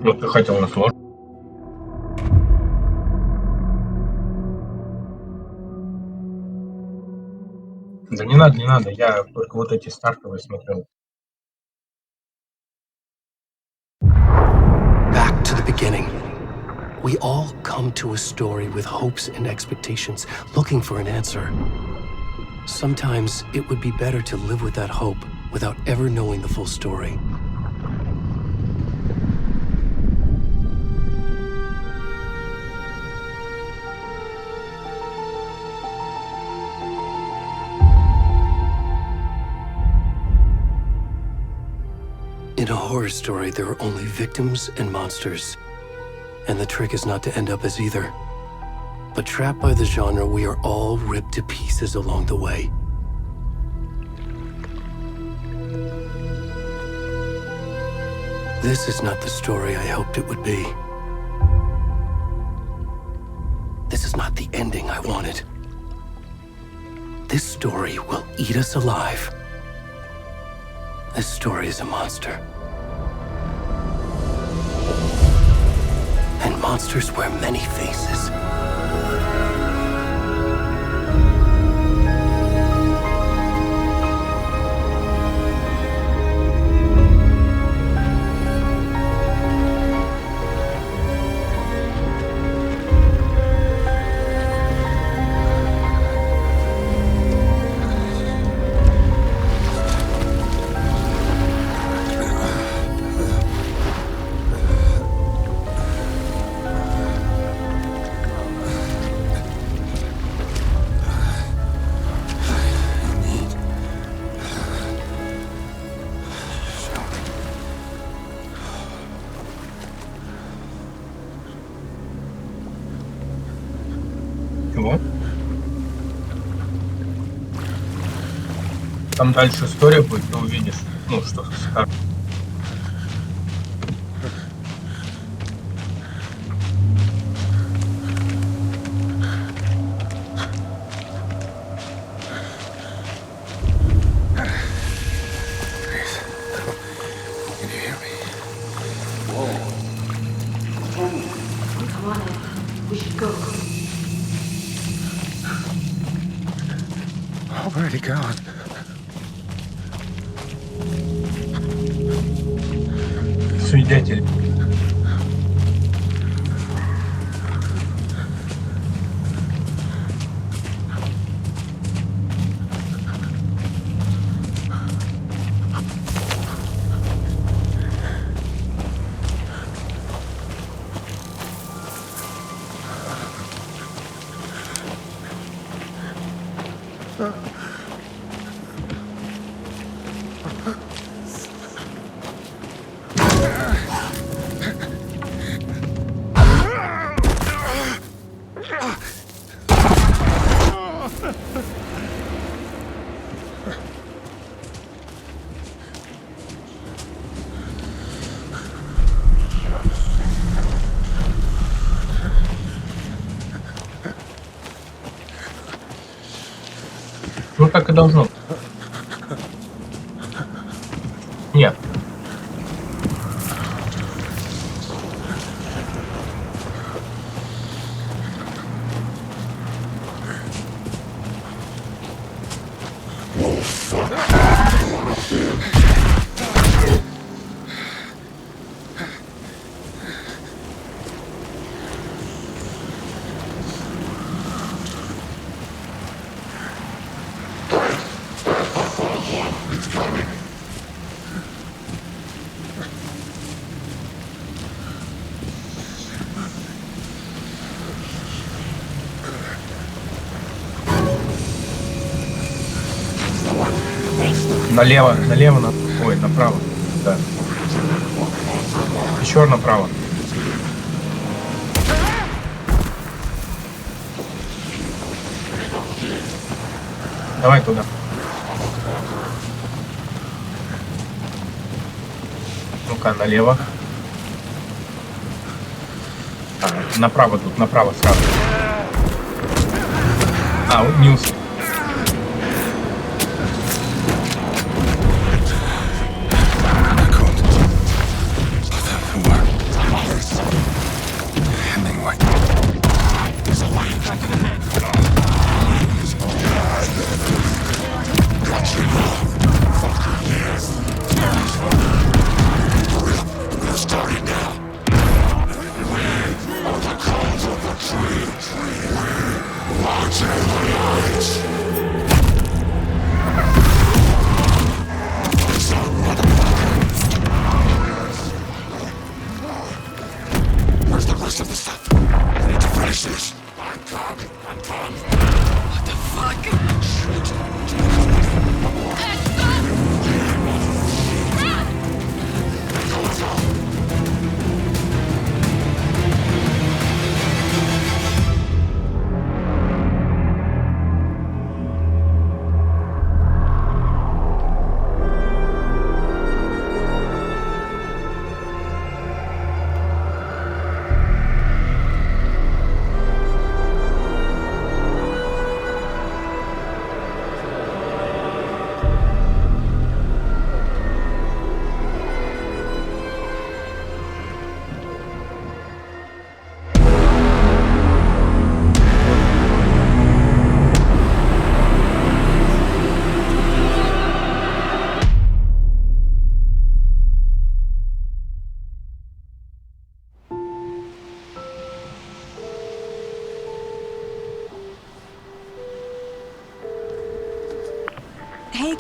Ну, ты хотел на сложно. Да не надо, не надо. Я только вот эти стартовые смотрел. Back to the beginning. We all come to a story with hopes and expectations, looking for an answer. Sometimes it would be better to live with that hope without ever knowing the full story. In a horror story, there are only victims and monsters. And the trick is not to end up as either. But trapped by the genre, we are all ripped to pieces along the way. This is not the story I hoped it would be. This is not the ending I wanted. This story will eat us alive. This story is a monster. And monsters wear many faces. Чего? Там дальше история будет, ты увидишь. Ну, что скажешь. Can you hear me? Come on, Ed. We should go. Already gone. Свидетель. Ну, так и должно. Нет. Налево, ой, направо, да. Еще направо. Давай туда. Ну-ка, налево. Направо тут, направо сразу. Не успел.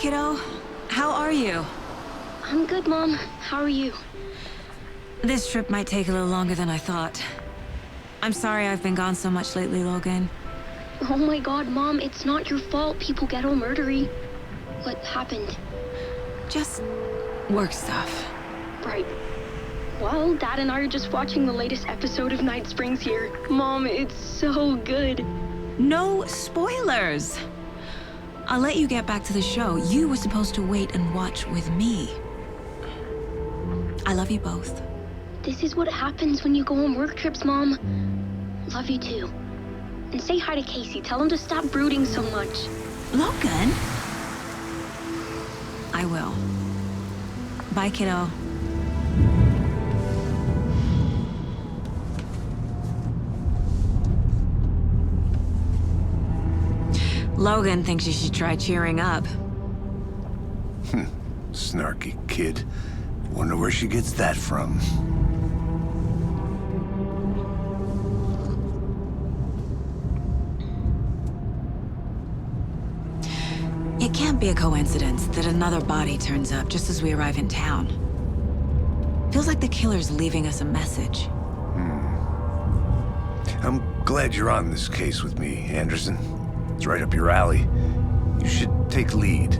kiddo. How are you? I'm good, Mom. How are you? This trip might take a little longer than I thought. I'm sorry I've been gone so much lately, Logan. Oh my god, Mom, it's not your fault people get all murdery. What happened? Just work stuff. Right. Well, Dad and I are just watching the latest episode of Night Springs here. Mom, it's so good. No spoilers! I'll let you get back to the show. You were supposed to wait and watch with me. I love you both. This is what happens when you go on work trips, Mom. Love you too. And say hi to Casey. Tell him to stop brooding so much. Logan? I will. Bye, kiddo. Logan thinks you should try cheering up. Snarky kid. Wonder where she gets that from. It can't be a coincidence that another body turns up just as we arrive in town. Feels like the killer's leaving us a message. I'm glad you're on this case with me, Anderson. It's right up your alley. You should take lead.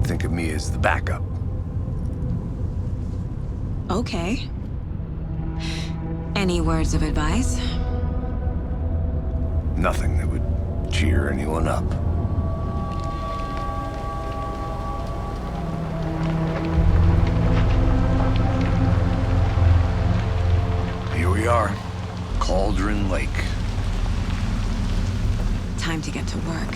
Think of me as the backup. Okay. Any words of advice? Nothing that would cheer anyone up. Here we are. Cauldron Lake. Time to get to work.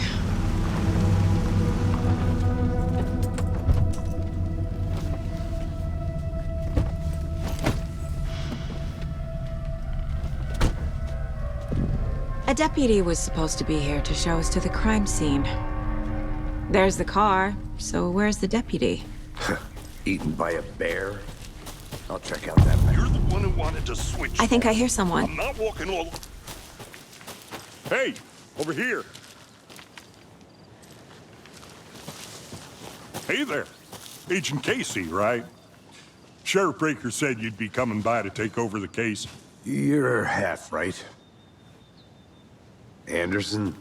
A deputy was supposed to be here to show us to the crime scene. There's the car, so where's the deputy? Eaten by a bear? I'll check out that map. You're the one who wanted to switch. I think I hear someone. I'm not walking all... Hey, over here. Hey there. Agent Casey, right? Sheriff Breaker said you'd be coming by to take over the case. You're half right. Anderson?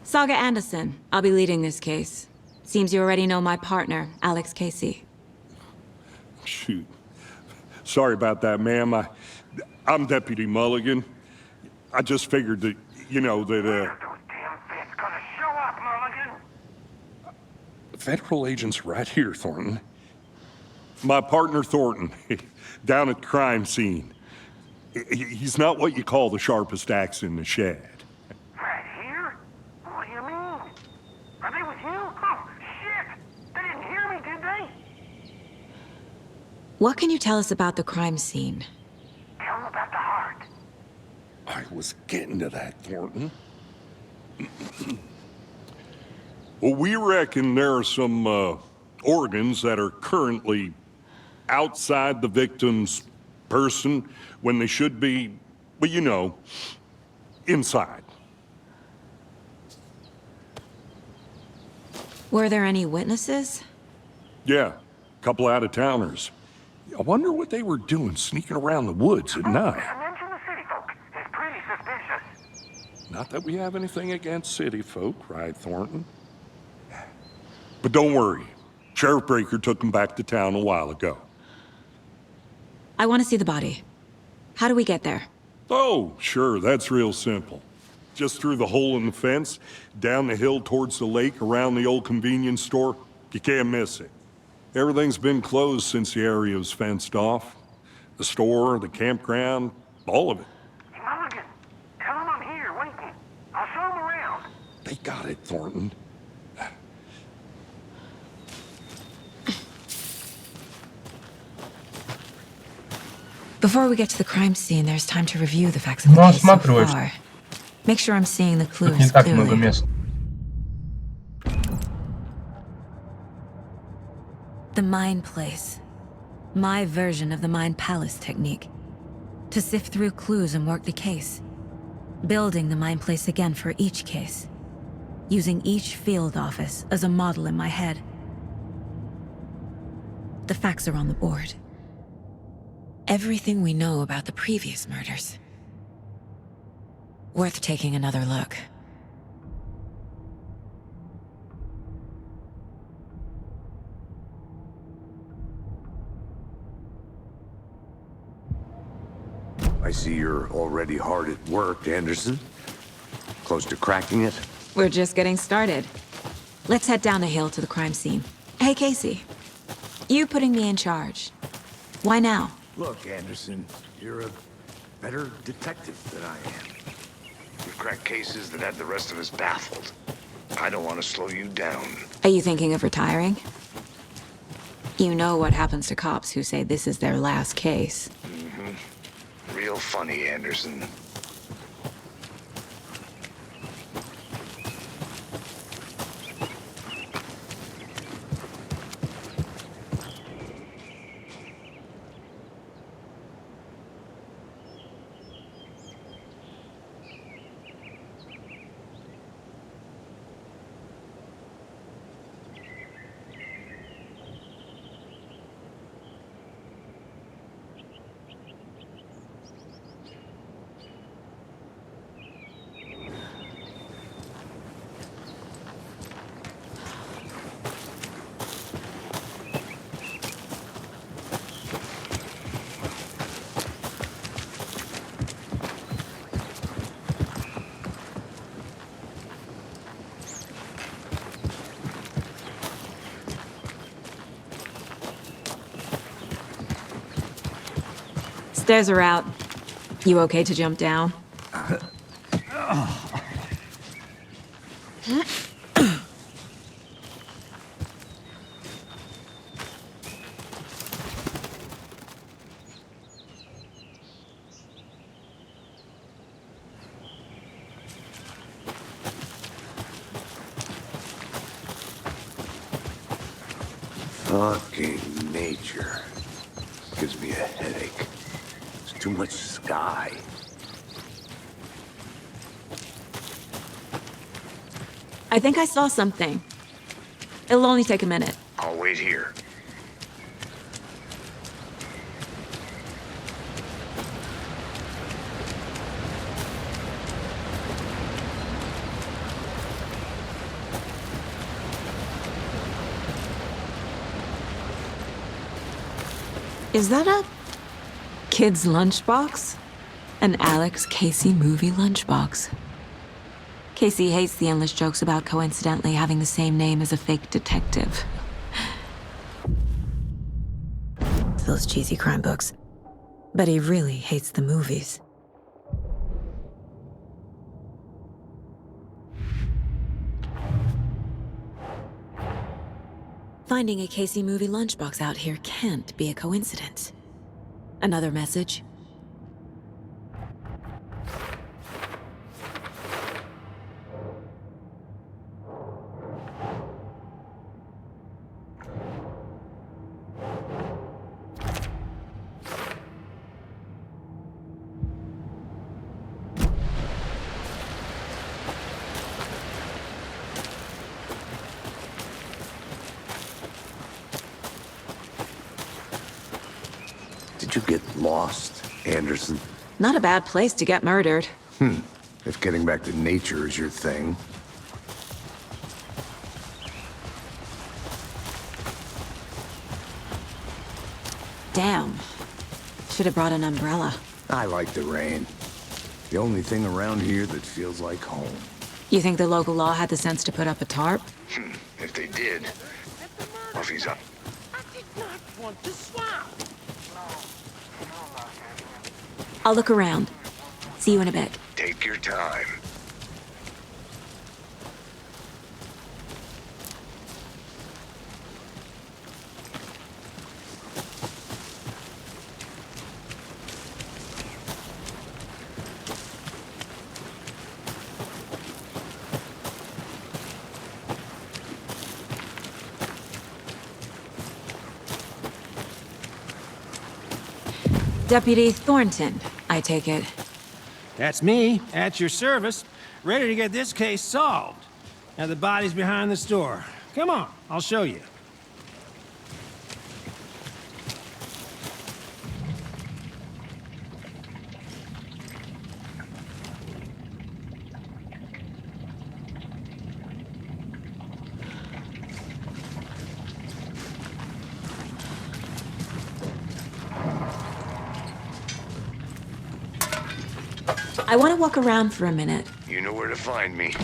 Saga Anderson. I'll be leading this case. Seems you already know my partner, Alex Casey. Shoot. Sorry about that, ma'am. I'm Deputy Mulligan. I just figured that, you know, that, Those damn feds gonna show up, Mulligan. Federal agent's right here, Thornton. My partner, Thornton, down at the crime scene. He's not what you call the sharpest axe in the shed. Right here? What do you mean? Are they with you? Oh, shit! They didn't hear me, did they? What can you tell us about the crime scene? Tell them about the heart. I was getting to that, Thornton. Well, we reckon there are some organs that are currently outside the victim's person when they should be, well, you know, inside. Were there any witnesses? Yeah, a couple out-of-towners. I wonder what they were doing sneaking around the woods at night. Mention the city folk. It's pretty suspicious. Not that we have anything against city folk, right, Thornton? But don't worry. Sheriff Breaker took him back to town a while ago. I want to see the body. How do we get there? Oh, sure, that's real simple. Just through the hole in the fence, down the hill towards the lake, around the old convenience store. You can't miss it. Everything's been closed since the area was fenced off. The store, the campground, all of it. Hey, Mulligan, tell them I'm here, waiting. I'll show them around. They got it, Thornton. Before we get to the crime scene, there's time to review the facts of the Ну, case so осматриваешь. far. Make sure I'm seeing the Тут не clues так много clearly. мест. The Mind Place. My version of the Mind Palace technique. To sift through clues and work the case. Building the Mind Place again for each case. using each field office as a model in my head. The facts are on the board. Everything we know about the previous murders. Worth taking another look. I see you're already hard at work, Anderson. Close to cracking it? We're just getting started. Let's head down the hill to the crime scene. Hey, Casey. You putting me in charge. Why now? Look, Anderson, you're a better detective than I am. You've cracked cases that had the rest of us baffled. I don't want to slow you down. Are you thinking of retiring? You know what happens to cops who say this is their last case. Real funny, Anderson. Stairs are out. You okay to jump down? Fucking nature. Gives me a headache. There's too much sky. I think I saw something. It'll only take a minute. I'll wait here. Is that a kid's lunchbox? An Alex Casey movie lunchbox. Casey hates the endless jokes about coincidentally having the same name as a fake detective. Those cheesy crime books. But he really hates the movies. Finding a Casey movie lunchbox out here can't be a coincidence. Another message? Did you get lost, Anderson? Not a bad place to get murdered. If getting back to nature is your thing. Damn. Should have brought an umbrella. I like the rain. The only thing around here that feels like home. You think the local law had the sense to put up a tarp? If they did, Murphy's up. I did not want to swap. I'll look around. See you in a bit. Take your time. Deputy Thornton, I take it. That's me, at your service, ready to get this case solved. Now the body's behind the store. Come on, I'll show you. I want to walk around for a minute. You know where to find me.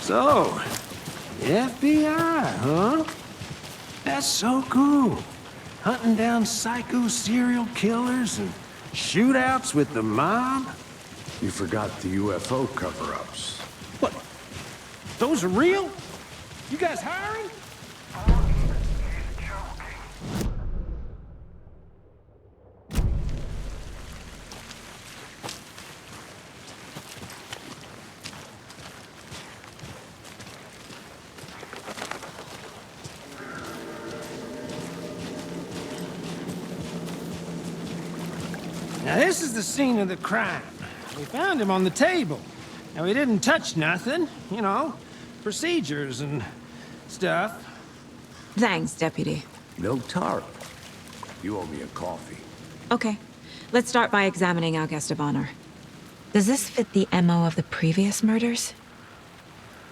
So, FBI, huh? That's so cool. Hunting down psycho serial killers and shootouts with the mob? You forgot the UFO cover-ups. What? Those are real? You guys hiring? Now, this is the scene of the crime. We found him on the table. Now, he didn't touch nothing, you know, procedures and stuff. Thanks, Deputy. No tarp. You owe me a coffee. Okay, let's start by examining our guest of honor. Does this fit the MO of the previous murders?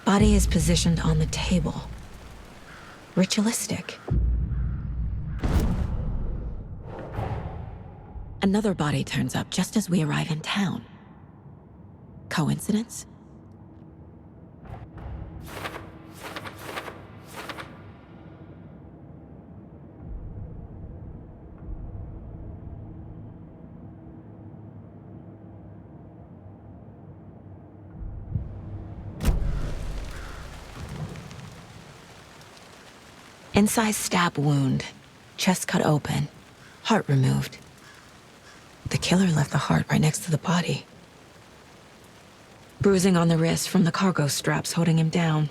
Body is positioned on the table. Ritualistic. Another body turns up just as we arrive in town. Coincidence? Incised stab wound, chest cut open, heart removed. The killer left the heart right next to the body. Bruising on the wrist from the cargo straps holding him down.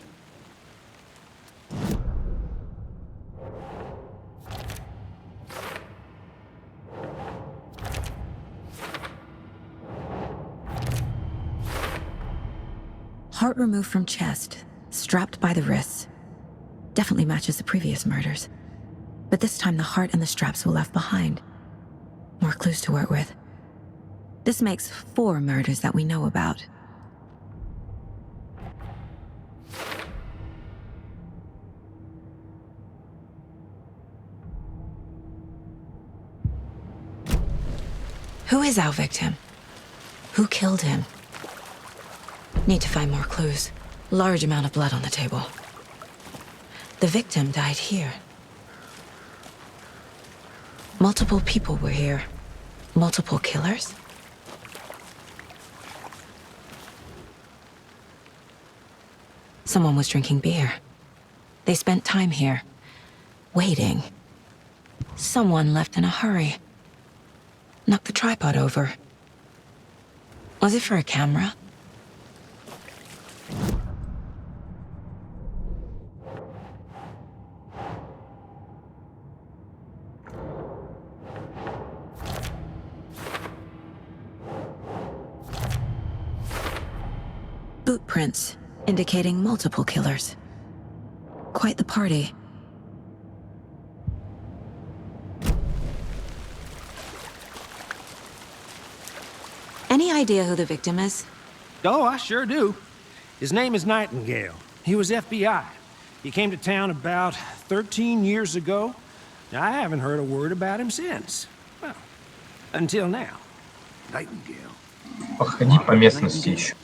Heart removed from chest, strapped by the wrists. Definitely matches the previous murders. But this time the heart and the straps were left behind. More clues to work with. This makes 4 murders that we know about. Who is our victim? Who killed him? Need to find more clues. Large amount of blood on the table. The victim died here. Multiple people were here. Multiple killers? Someone was drinking beer. They spent time here, waiting. Someone left in a hurry. Knocked the tripod over. Was it for a camera? Boot prints, indicating multiple killers. Quite the party. Any idea who the victim is? Oh, I sure do. His name is Nightingale. He was FBI. He came to town about 13 years ago. Now, I haven't heard a word about him since. Well, until now. Nightingale. Походи по местности еще.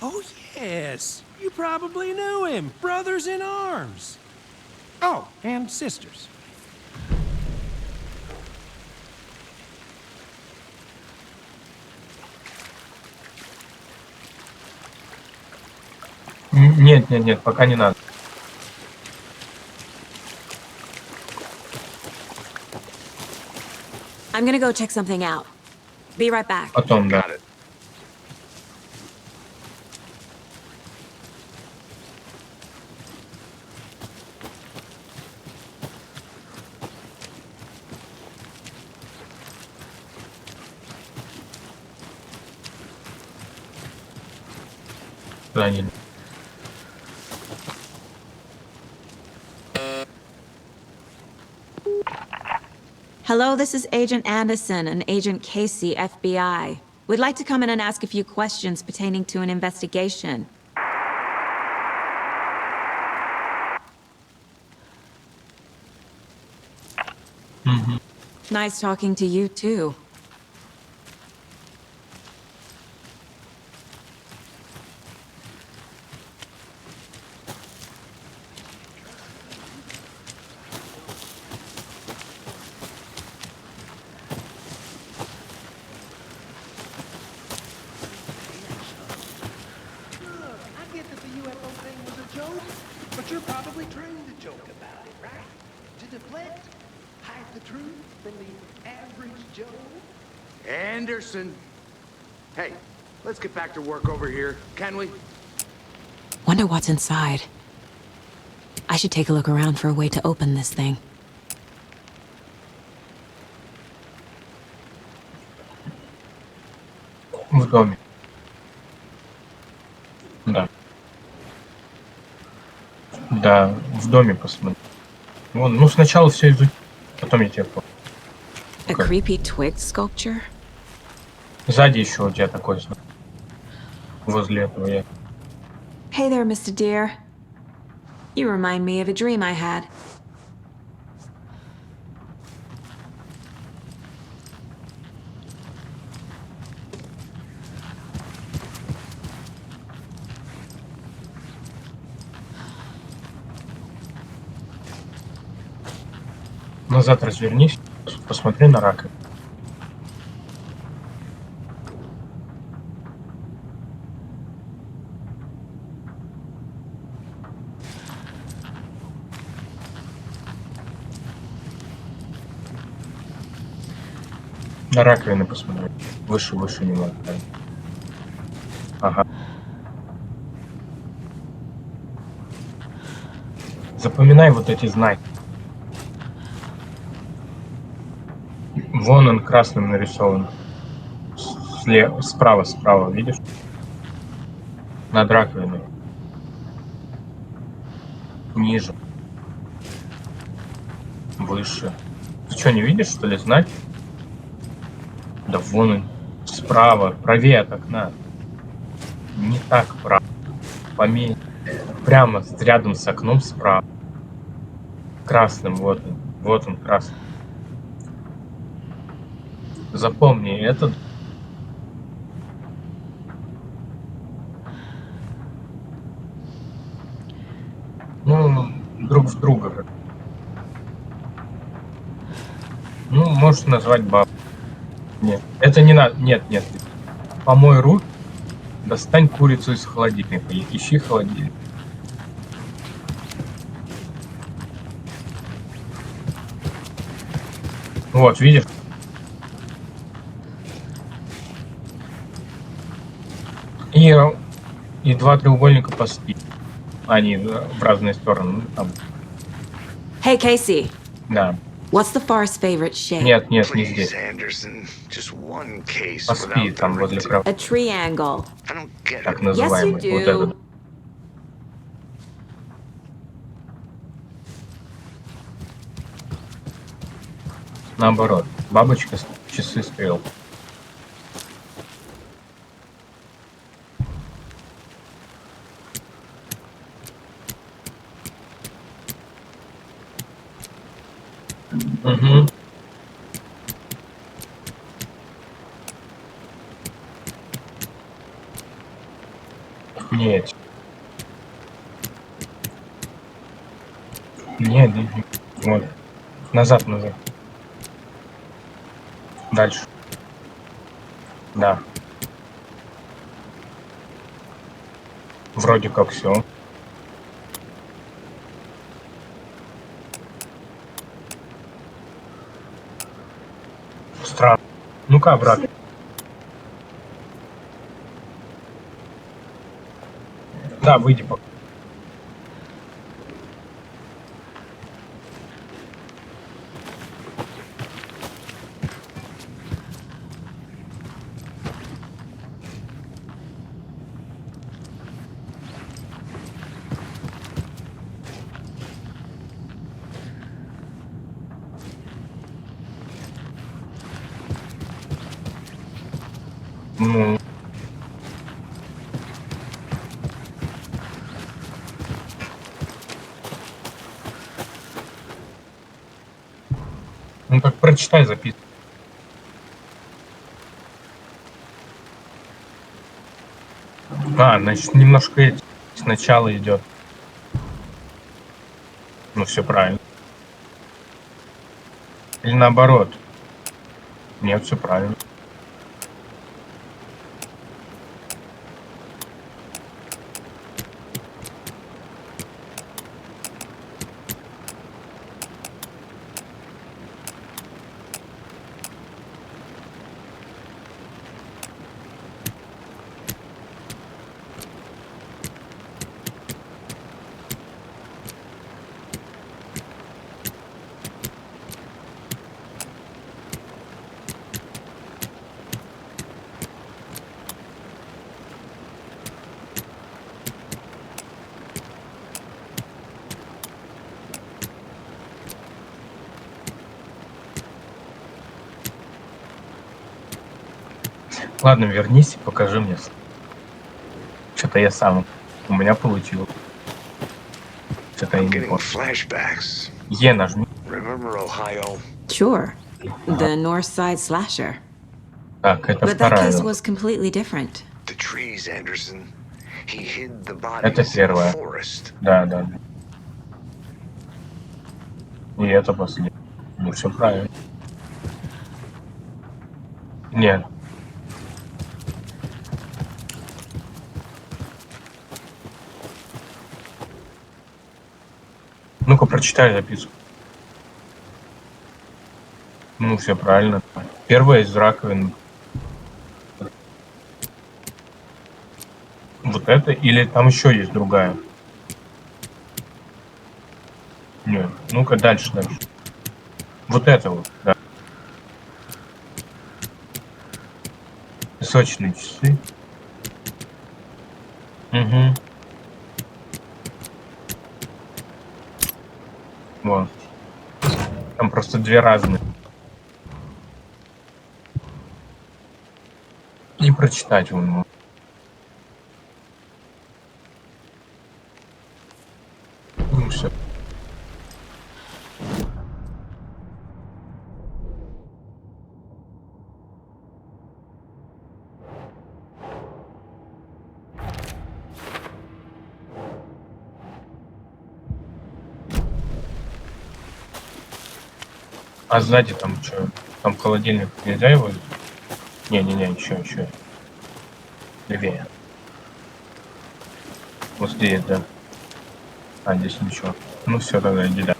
Oh, yes. You probably knew him. Brothers in arms. Oh, and sisters. Нет, пока не надо. I'm gonna go check something out. Be right back. Потом, да. Got it. Ранен. Hello, this is Agent Anderson and Agent Casey, FBI. We'd like to come in and ask a few questions pertaining to an investigation. Nice talking to you, too. I get that the UFO thing was a joke, but you're probably trained to joke about it, right? To deflect, hide the truth from the average Joe. Anderson. Hey, let's get back to work over here, can we? Wonder what's inside. I should take a look around for a way to open this thing. В доме. Да. Да, в доме посмотри. Вон, ну сначала все изучи, потом я тебе A creepy twig sculpture? Сзади еще у тебя такой знак. Возле этого я. Hey there, Mr. Deer. You remind me of a dream I had. Назад развернись, посмотри на раковину. На раковину посмотри. Выше, выше немного. Ага. Запоминай вот эти знаки. Вон он красным нарисован. Справа, видишь? Над раковиной. Ниже. Выше. Ты что, не видишь, что ли, знаки? Да вон он. Справа. Правее от окна. Не так право. Поменьше. Прямо рядом с окном справа. Красным, вот он. Вот он, красный. Запомни этот. Ну, друг в друга. Ну, можешь назвать бабу. Нет, это не надо. Нет. Помой руки. Достань курицу из холодильника. Ищи холодильник. Вот, видишь? И два треугольника по спине. Они в разные стороны. Там. Hey, Casey. Да. What's the far's favorite shape? Нет, не Please, здесь. Anderson. Just one case По спине, without там the возле ring. кровати. A triangle. I don't get Так it. называемый. Yes, you Вот do. этот. Наоборот. Бабочка, часы, стрел. Угу. Нет. Нет. Вот. Назад. Дальше. Да. Вроде как все. Странно. Ну-ка, обратно. Да, выйди пока. Ну, ну так прочитай записку. А, значит, немножко сначала идет. Ну, все правильно. Или наоборот. Нет, все правильно. Ладно, вернись и покажи мне. Что-то я сам. У меня получилось. Что-то я I'm не getting понял. flashbacks. Е нажми. Remember Ohio? Sure. The North Side Slasher. Так, это But that вторая. case was completely different. The trees, Anderson. He hid the Это bodies in the первая. forest. Да, да. И это последнее. Ну, все правильно. Нет. Ну-ка, прочитай записку. Ну, все правильно. Первая из раковин. Вот это или там еще есть другая? Нет. Ну-ка, дальше. Вот это вот, да. Песочные часы. Угу. Вот. Там просто две разные. И прочитать его можно. Ну все. А сзади там что? Там холодильник нельзя его? Не-не-не, еще. Левее. Вот здесь, да. А, здесь ничего. Ну все, тогда иди, да.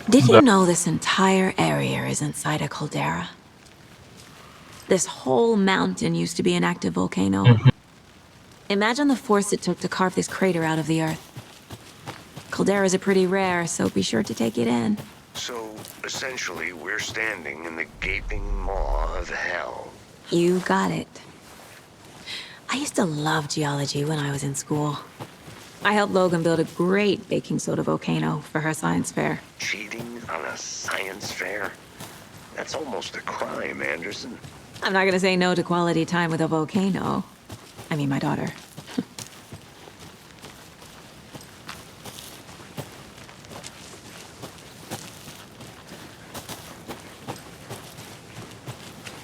Did Да. you know this entire area is inside a caldera? This whole mountain used to be an active volcano. Мгм. Imagine the force it took to carve this crater out of the earth. Calderas are pretty rare, so be sure to take it in. So, essentially, we're standing in the gaping maw of hell. You got it. I used to love geology when I was in school. I helped Logan build a great baking soda volcano for her science fair. Cheating on a science fair? That's almost a crime, Anderson. I'm not gonna say no to quality time with a volcano. I mean, my daughter.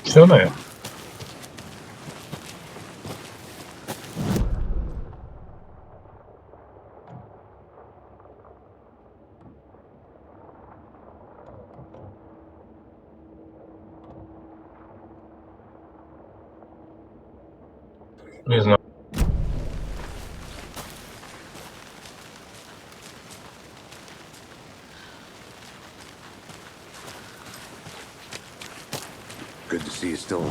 Все, наверное. Не знаю. Good to see you still.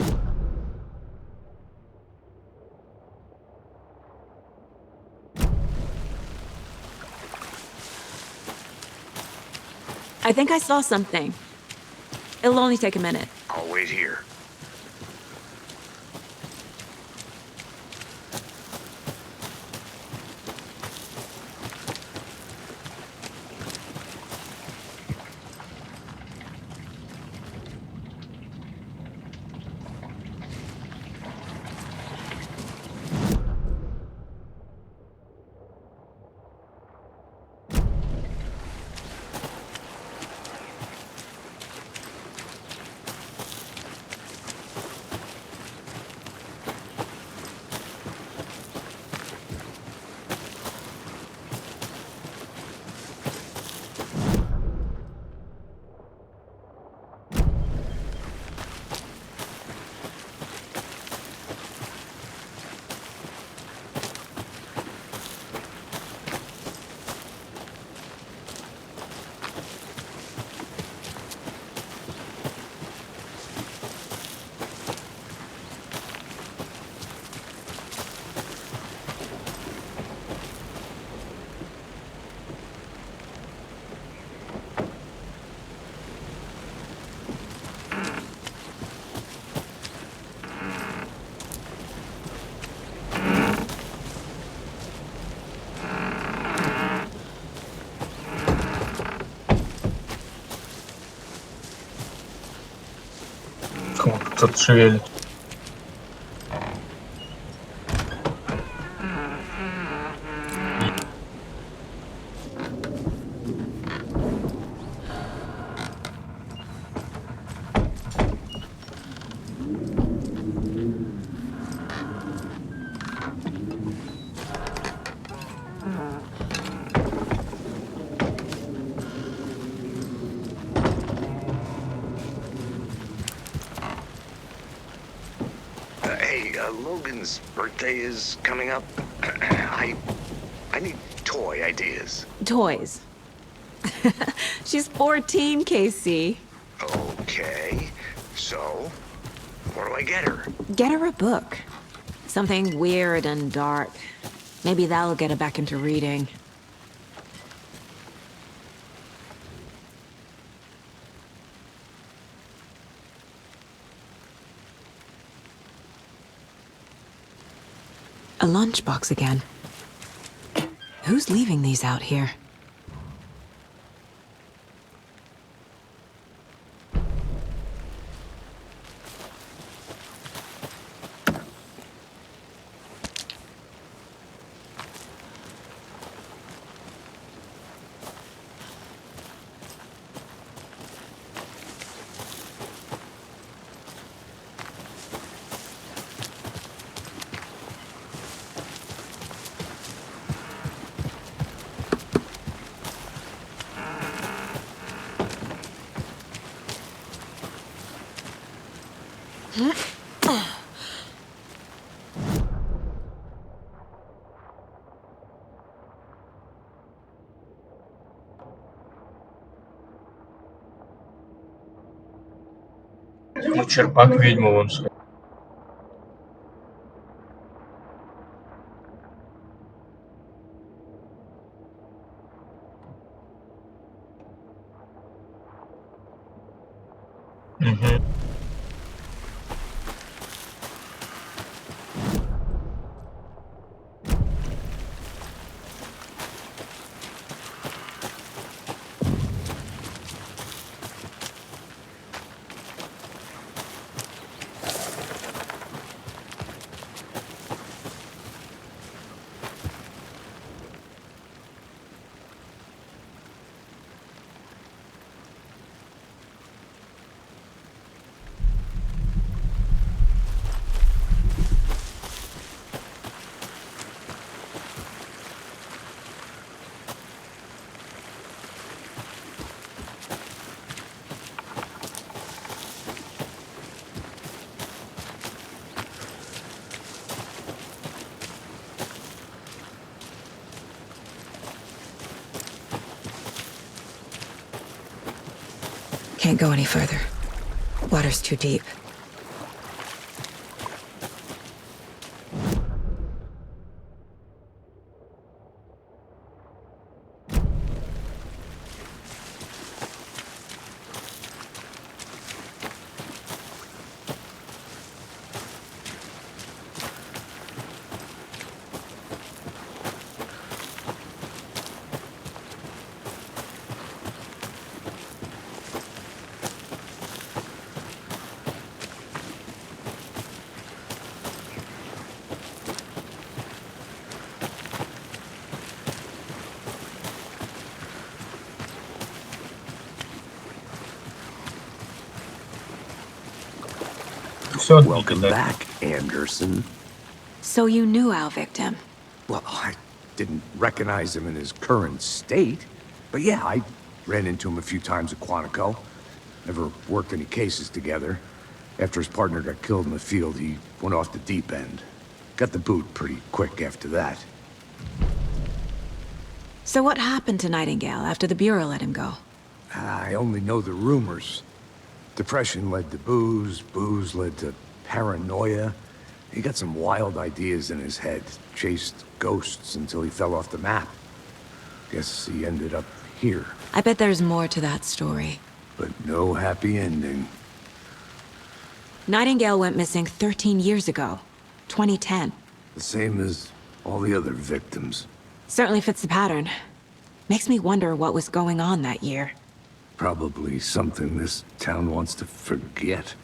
I think I saw something. It'll only take a minute. I'll wait here. Кто-то шевелит. Hey, Logan's birthday is coming up. I need toy ideas. Toys. She's 14, Casey. Okay, so what do I get her? Get her a book. Something weird and dark. Maybe that'll get her back into reading. A lunchbox again. Who's leaving these out here? Ну, черпак ведьму вон стоит. Мгм. Can't go any further. Water's too deep. Все Welcome back, Anderson. So you knew our victim. Well, I didn't recognize him in his current state. But yeah, I ran into him a few times at Quantico. Never worked any cases together. After his partner got killed in the field, he went off the deep end. Got the boot pretty quick after that. So what happened to Nightingale after the Bureau let him go? I only know the rumors. Depression led to booze, booze led to paranoia. He got some wild ideas in his head, chased ghosts until he fell off the map. Guess he ended up here, I bet there's more to that story. but no happy ending. Nightingale went missing 13 years ago. 2010. The same as all the other victims. Certainly fits the pattern. Makes me wonder what was going on that year. Probably something this town wants to forget.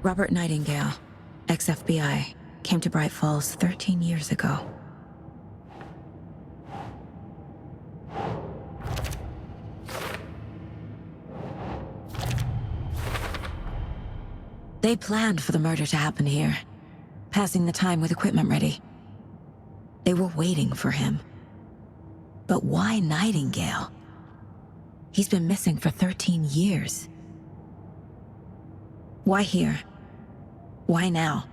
Robert Nightingale, ex-FBI, came to Bright Falls 13 years ago. They planned for the murder to happen here, passing the time with equipment ready. They were waiting for him. But why Nightingale? He's been missing for 13 years. Why here? Why now?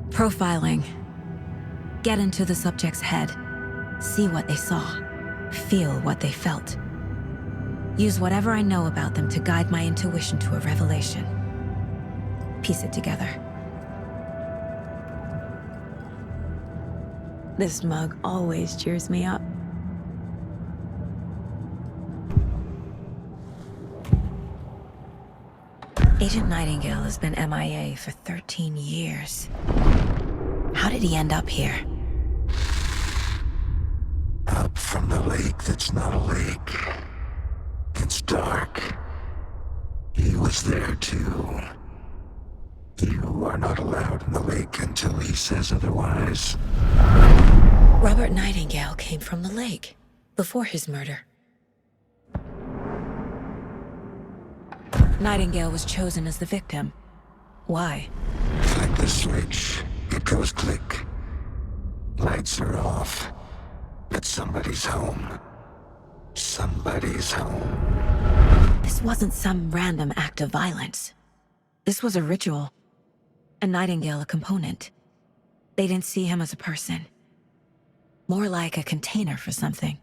Profiling. Get into the subject's head. See what they saw. Feel what they felt. Use whatever I know about them to guide my intuition to a revelation. Piece it together. This mug always cheers me up. Agent Nightingale has been MIA for 13 years. How did he end up here? Up from the lake that's not a lake. It's dark. He was there too. You are not allowed in the lake until he says otherwise. Robert Nightingale came from the lake, before his murder. Nightingale was chosen as the victim. Why? Like the switch, it goes click. Lights are off. But somebody's home. Somebody's home. This wasn't some random act of violence. This was a ritual. A Nightingale a component. They didn't see him as a person. More like a container for something.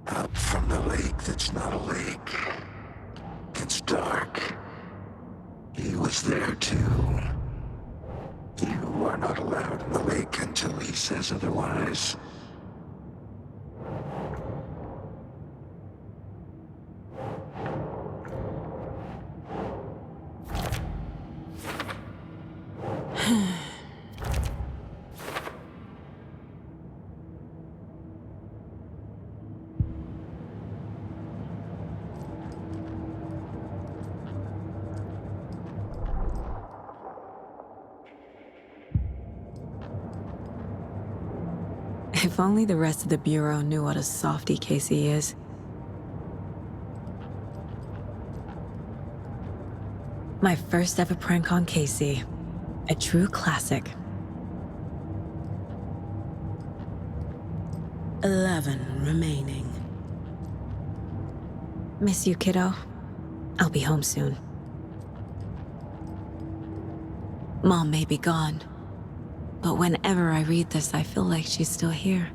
Up from the lake that's not a lake. It's dark. He was there too. You are not allowed in the lake until he says otherwise. If only the rest of the Bureau knew what a softy Casey is. My first ever prank on Casey. A true classic. 11 remaining. Miss you, kiddo. I'll be home soon. Mom may be gone, but whenever I read this, I feel like she's still here.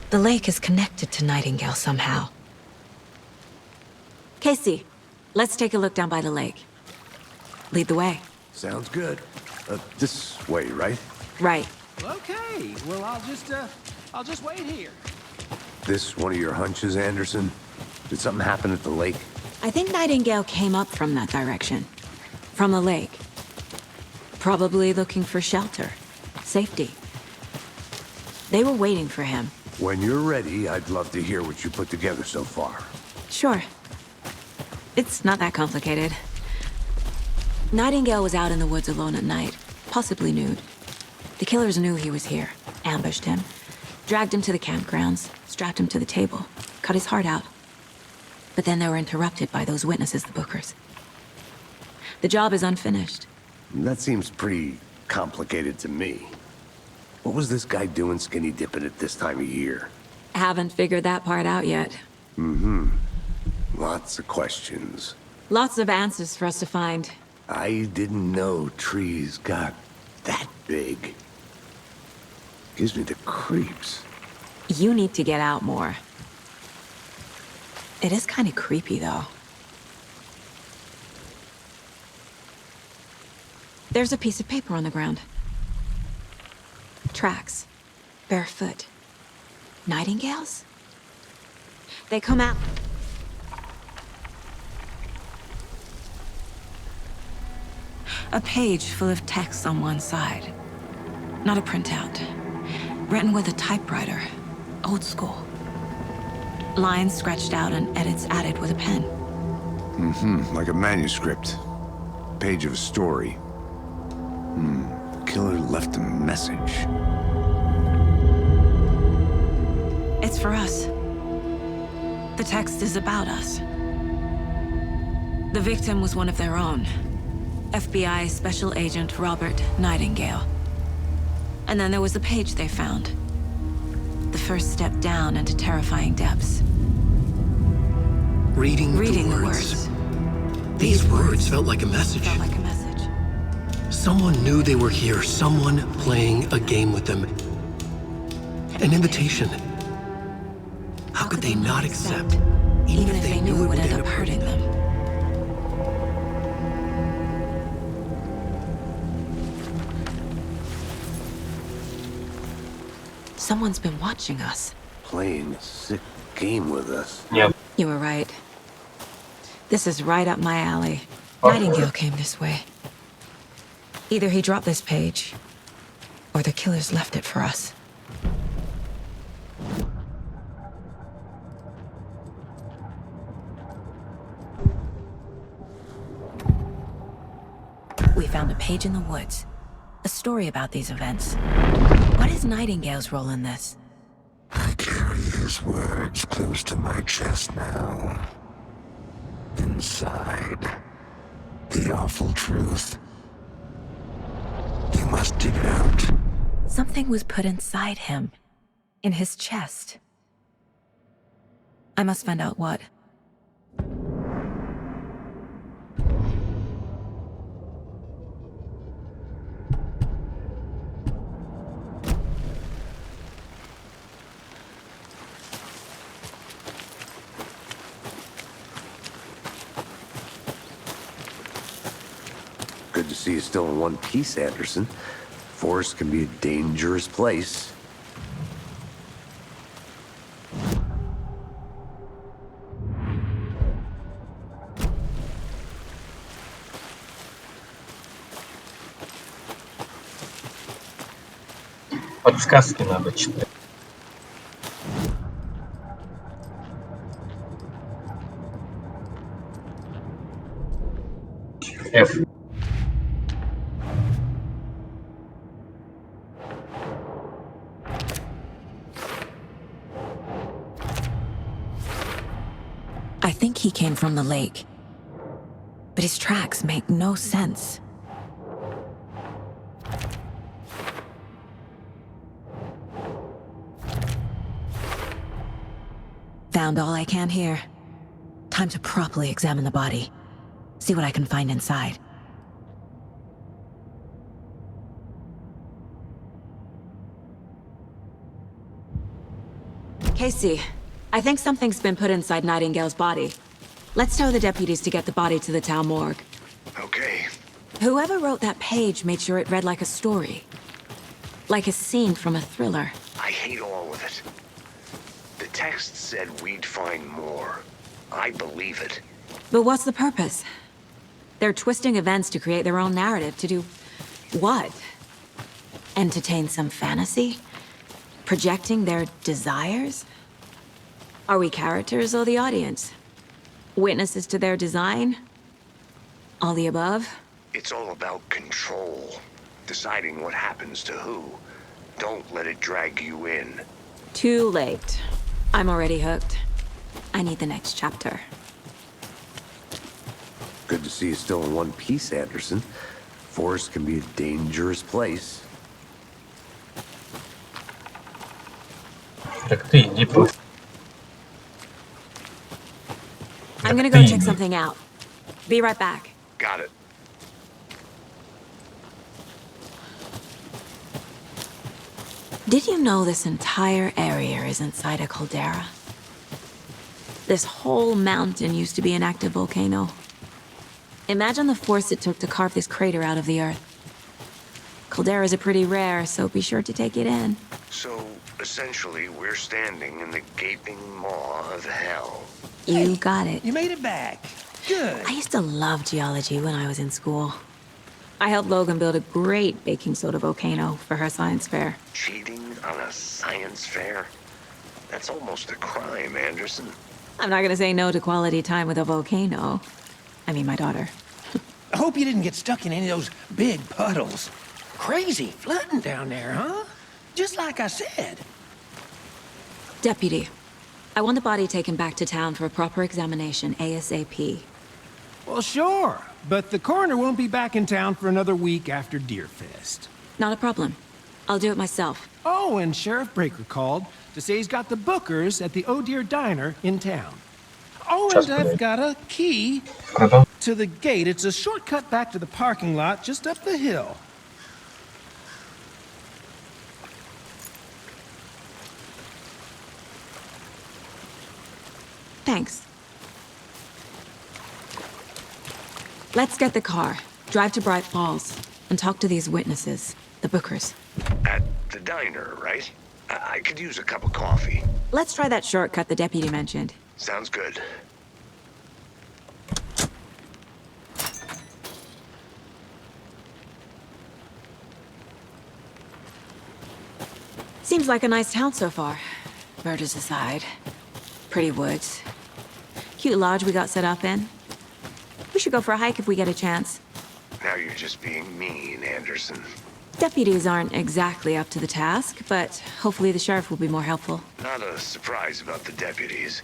The lake is connected to Nightingale somehow. Casey, let's take a look down by the lake. Lead the way. Sounds good. This way, right? Right. Okay, well, I'll just wait here. This one of your hunches, Anderson? Did something happen at the lake? I think Nightingale came up from that direction. From the lake. Probably looking for shelter. Safety. They were waiting for him. When you're ready, I'd love to hear what you put together so far. Sure. It's not that complicated. Nightingale was out in the woods alone at night, possibly nude. The killers knew he was here, ambushed him, dragged him to the campgrounds, strapped him to the table, cut his heart out. But then they were interrupted by those witnesses, the Bookers. The job is unfinished. That seems pretty complicated to me. What was this guy doing skinny dipping at this time of year? Haven't figured that part out yet. Lots of questions. Lots of answers for us to find. I didn't know trees got that big. Gives me the creeps. You need to get out more. It is kind of creepy, though. There's a piece of paper on the ground. Tracks. Barefoot. Nightingales? They come out. A page full of text on one side. Not a printout. Written with a typewriter. Old school. Lines scratched out and edits added with a pen. Like a manuscript. Page of a story. The killer left a message. It's for us. The text is about us. The victim was one of their own. FBI Special Agent Robert Nightingale. And then there was the page they found. The first step down into terrifying depths. Reading the the words. words. These words felt like a message. Felt like a message. Someone knew they were here, someone playing a game with them. An invitation. How could they not accept, even if they knew it would end up hurting them? Someone's been watching us. Playing a sick game with us. Нет. You were right. This is right up my alley. Nightingale came this way. Either he dropped this page, or the killers left it for us. We found a page in the woods. A story about these events. What is Nightingale's role in this? I carry you. his words close to my chest now. Inside, the awful truth. You must dig it out. Something was put inside him. In his chest. I must find out what. Good to see you still in one piece, Anderson. Forest can be a dangerous place. Подсказки надо читать. F. I think he came from the lake. But his tracks make no sense. Found all I can here. Time to properly examine the body. See what I can find inside. Casey, I think something's been put inside Nightingale's body. Let's tell the deputies to get the body to the town morgue. Okay. Whoever wrote that page made sure it read like a story. Like a scene from a thriller. I hate all of it. The text said we'd find more. I believe it. But what's the purpose? They're twisting events to create their own narrative. To do what? Entertain some fantasy? Projecting their desires? Are we characters or the audience? Witnesses to their design? All the above? It's all about control. Deciding what happens to who. Don't let it drag you in. Too late. I'm already hooked. I need the next chapter. Good to see you still in one piece, Anderson. Forest can be a dangerous place. Так ты иди просто. I'm gonna go check something out. Be right back. Got it. Did you know this entire area is inside a caldera? This whole mountain used to be an active volcano. Imagine the force it took to carve this crater out of the earth. Calderas are pretty rare, so be sure to take it in. So, essentially, we're standing in the gaping maw of hell. You got it. You made it back. Good. I used to love geology when I was in school. I helped Logan build a great baking soda volcano for her science fair. Cheating on a science fair? That's almost a crime, Anderson. I'm not gonna say no to quality time with a volcano. I mean, my daughter. I hope you didn't get stuck in any of those big puddles. Crazy flooding down there, huh? Just like I said. Deputy, I want the body taken back to town for a proper examination ASAP. Well, sure. But the coroner won't be back in town for another week after Deerfest. Not a problem. I'll do it myself. Oh, and Sheriff Breaker called to say he's got the Bookers at the Oh Deer Diner in town. Oh, and I've got a key to the gate. It's a shortcut back to the parking lot just up the hill. Thanks. Let's get the car, drive to Bright Falls, and talk to these witnesses, the Bookers. At the diner, right? I could use a cup of coffee. Let's try that shortcut the deputy mentioned. Sounds good. Seems like a nice town so far. Murders aside. Pretty woods. Cute lodge we got set up in. We should go for a hike if we get a chance. Now you're just being mean, Anderson. Deputies aren't exactly up to the task, but hopefully the sheriff will be more helpful. Not a surprise about the deputies.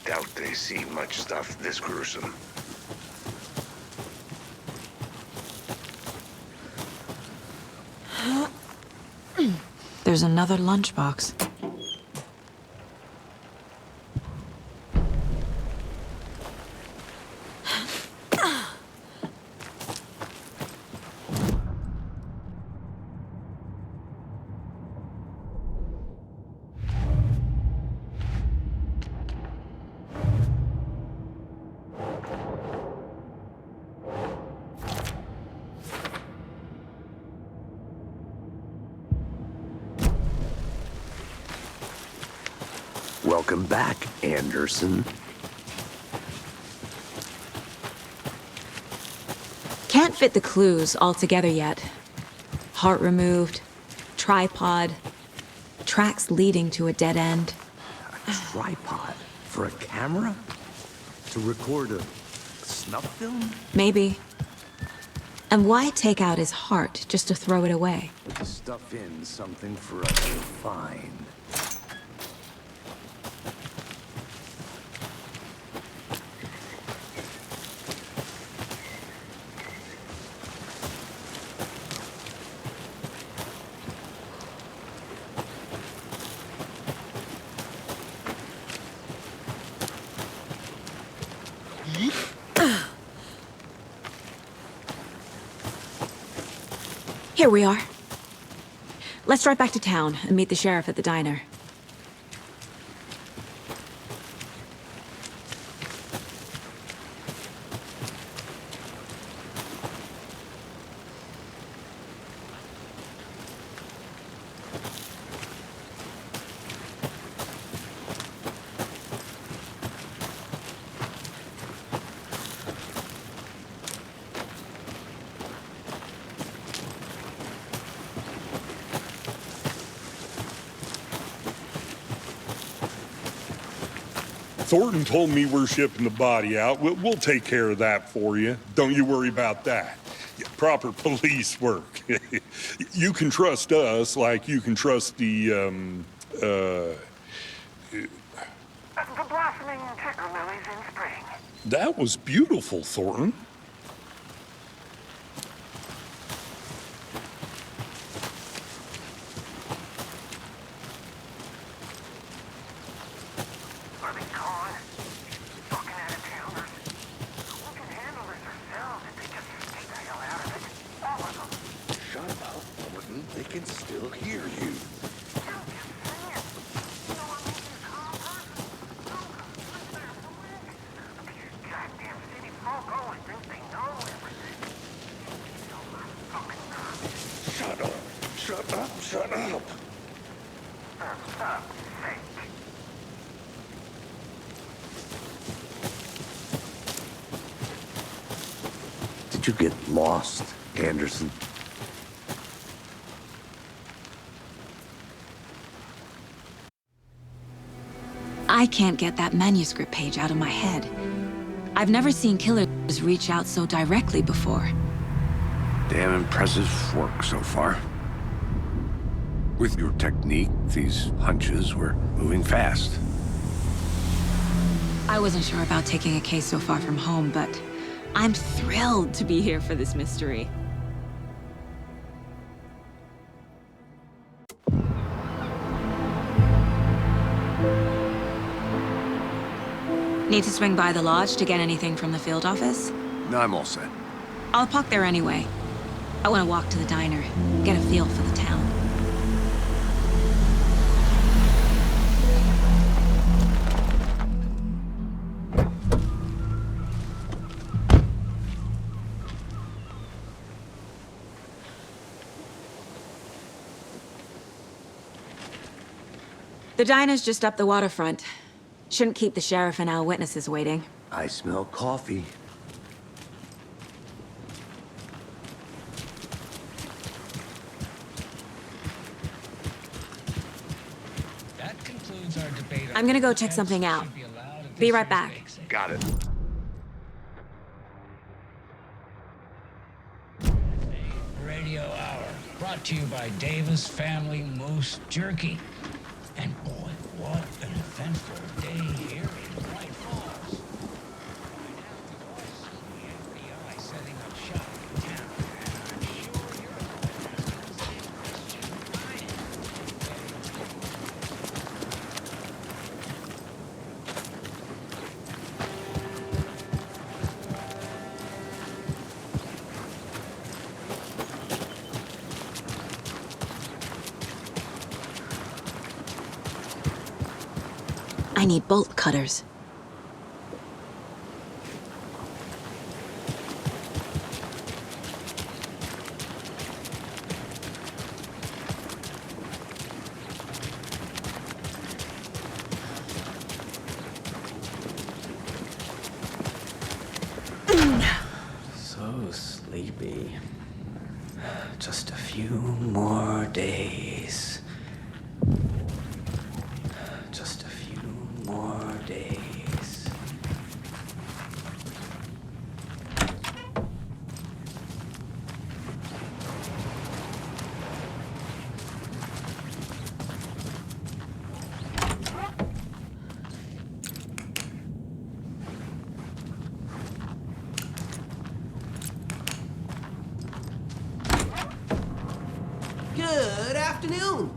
Doubt they see much stuff this gruesome. There's another lunchbox. Welcome back, Anderson. Can't fit the clues all together yet. Heart removed, tripod, tracks leading to a dead end. A tripod? For a camera? To record a snuff film? Maybe. And why take out his heart just to throw it away? Stuff in something for us to find. Here we are. Let's drive back to town and meet the sheriff at the diner. Thornton told me we're shipping the body out. We'll take care of that for you. Don't you worry about that. Proper police work. You can trust us like you can trust the blossoming ticker lilies in spring. That was beautiful, Thornton. Shut up! Did you get lost, Anderson? I can't get that manuscript page out of my head. I've never seen killers reach out so directly before. Damn impressive work so far. With your technique, these hunches were moving fast. I wasn't sure about taking a case so far from home, but I'm thrilled to be here for this mystery. Need to swing by the lodge to get anything from the field office? No, I'm all set. I'll park there anyway. I want to walk to the diner, get a feel for the town. The diner's just up the waterfront. Shouldn't keep the sheriff and our witnesses waiting. I smell coffee. That concludes our debate. I'm gonna go check something out. Be right back. Got it. Radio Hour, brought brought to you by Davis Family Moose Jerky. And boy, what an eventful day here in White Falls. By now, you all see the FBI setting up shop in town. And I'm sure you're all asking the same question I I need bolt cutters. So sleepy. Just a few more days. Just a few more days. Good afternoon.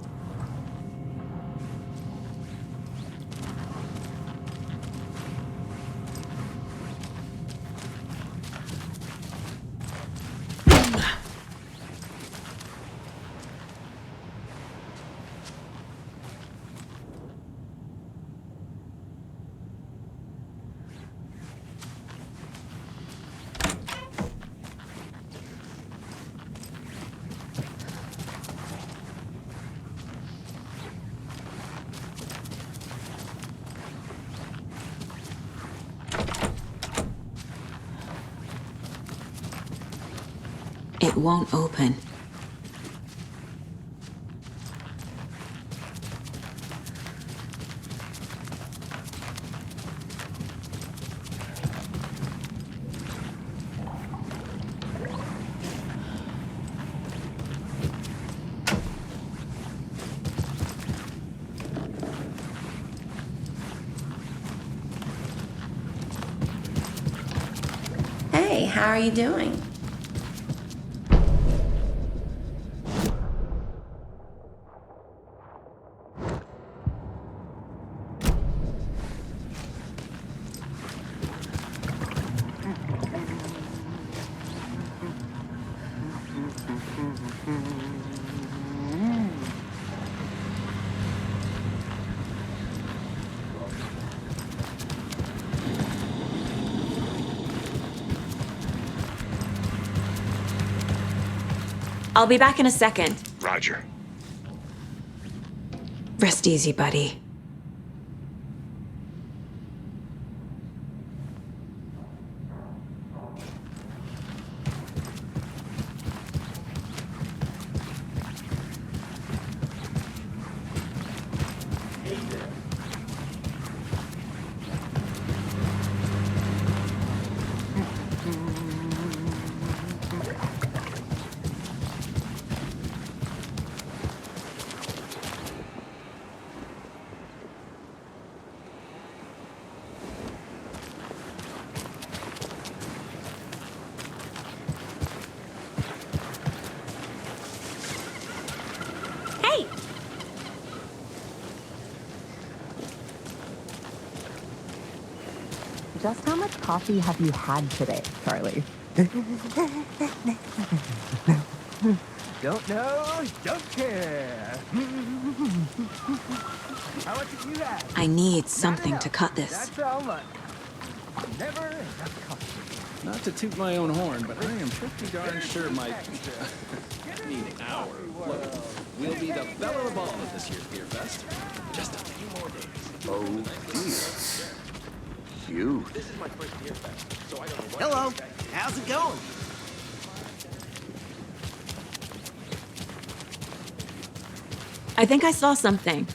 It won't open. Hey, how are you doing? I'll be back in a second. Roger. Rest easy, buddy. Hey! Just how much coffee have you had today, Charlie? Don't know, don't care. How much have you had? I need something to cut this. That's how much. Never enough coffee. Not to toot my own horn, but I am pretty darn sure my need our look. We'll be the belle of the ball at this year's beer fest. Just a few more days. Oh dear. You. This is my first beer fest, so I don't know what. Hello. How's it going? I think I saw something.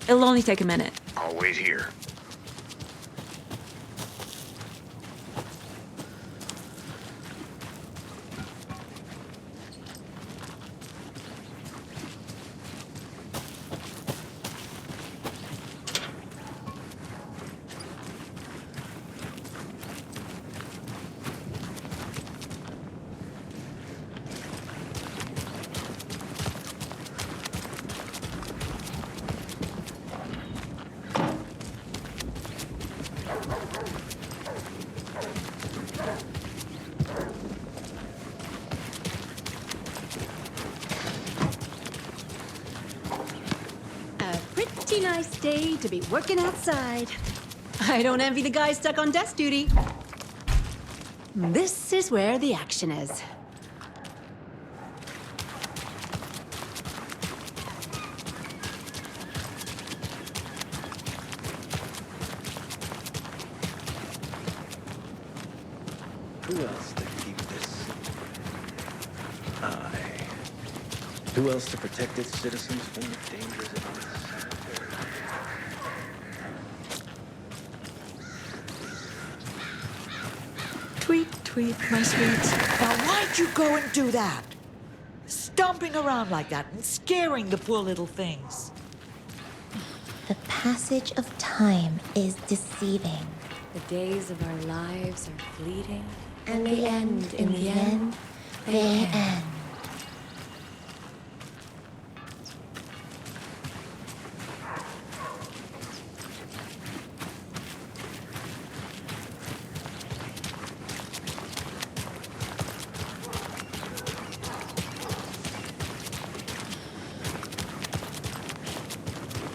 It'll only take a minute. I'll wait here. A pretty nice day to be working outside. I don't envy the guy stuck on desk duty. This is where the action is. Who else to keep this eye? Who else to protect its citizens from the dangers of this cemetery? Tweet, tweet, my sweets. Now, why'd you go and do that? Stomping around like that and scaring the poor little things. The passage of time is deceiving. The days of our lives are fleeting. And they end in the end. They end.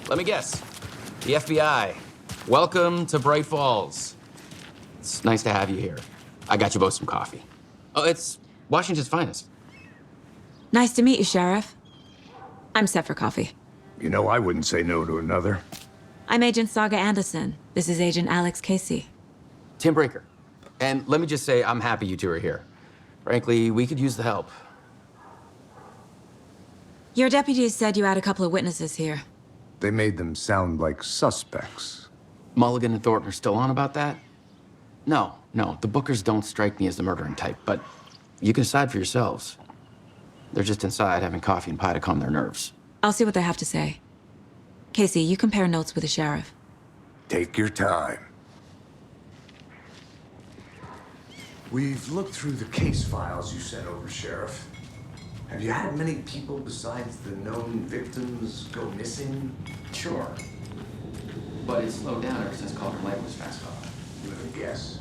Let me guess. The FBI. Welcome to Bright Falls. It's nice to have you here. I got you both some coffee. Oh, it's Washington's finest. Nice to meet you, Sheriff. I'm set for coffee. You know, I wouldn't say no to another. I'm Agent Saga Anderson. This is Agent Alex Casey. Tim Brinker. And let me just say, I'm happy you two are here. Frankly, we could use the help. Your deputies said you had a couple of witnesses here. They made them sound like suspects. Mulligan and Thornton are still on about that? No, the Bookers don't strike me as the murdering type, but you can decide for yourselves. They're just inside having coffee and pie to calm their nerves. I'll see what they have to say. Casey, you compare notes with the sheriff. Take your time. We've looked through the case files you sent over, Sheriff. Have you had many people besides the known victims go missing? Sure. But it slowed down ever since Calder Lake was fast off. Let me guess.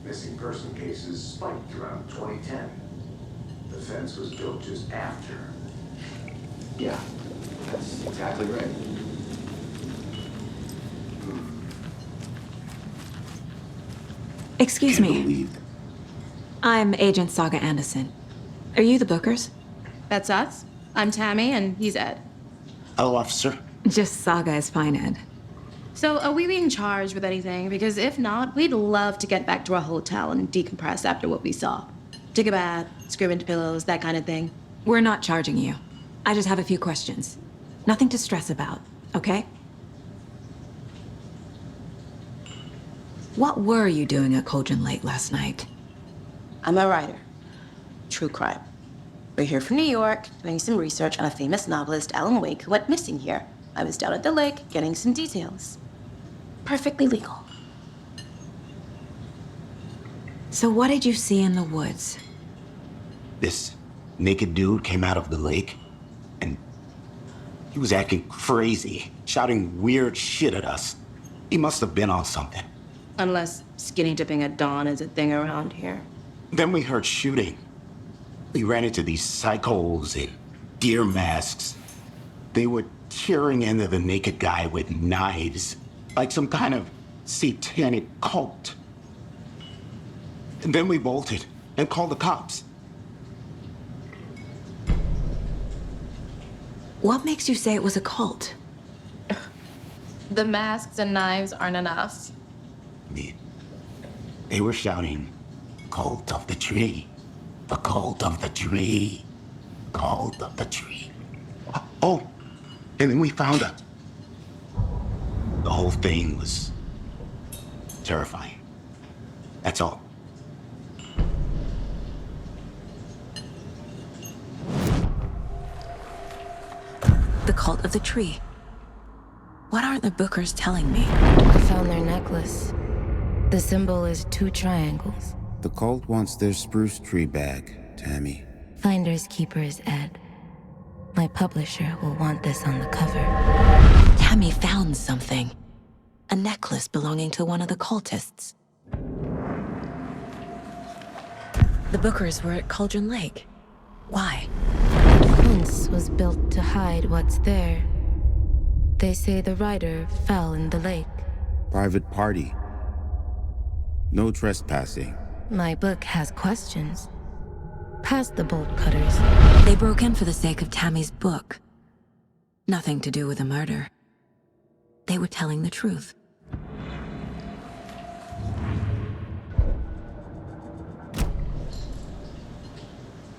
Missing person cases spiked around 2010. The fence was built just after. Yeah, that's exactly right. Excuse me. I'm Agent Saga Anderson. Are you the Bookers? That's us. I'm Tammy, and he's Ed. Hello, officer. Just Saga is fine, Ed. So, are we being charged with anything? Because if not, we'd love to get back to our hotel and decompress after what we saw. Take a bath, scream into pillows, that kind of thing. We're not charging you. I just have a few questions. Nothing to stress about, okay? What were you doing at Cauldron Lake last night? I'm a writer. True crime. We're here from New York, doing some research on a famous novelist, Alan Wake, who went missing here. I was down at the lake, getting some details. Perfectly legal. So what did you see in the woods? This naked dude came out of the lake, and he was acting crazy, shouting weird shit at us. He must have been on something. Unless skinny dipping at dawn is a thing around here. Then we heard shooting. We ran into these psychos in deer masks. They were tearing into the naked guy with knives, like some kind of satanic cult. And then we bolted and called the cops. What makes you say it was a cult? The masks and knives aren't enough. They were shouting, "Cult of the tree, the cult of the tree, cult of the tree." Oh, and then we found her. The whole thing was terrifying. That's all. The cult of the tree. What aren't the Bookers telling me? I found their necklace. The symbol is 2 triangles. The cult wants their spruce tree back, Tammy. Finders keepers, Ed. My publisher will want this on the cover. Tammy found something. A necklace belonging to one of the cultists. The Bookers were at Cauldron Lake. Why? Once was built to hide what's there. They say the rider fell in the lake. Private party. No trespassing. My book has questions. Past the bolt cutters. They broke in for the sake of Tammy's book. Nothing to do with the murder. They were telling the truth.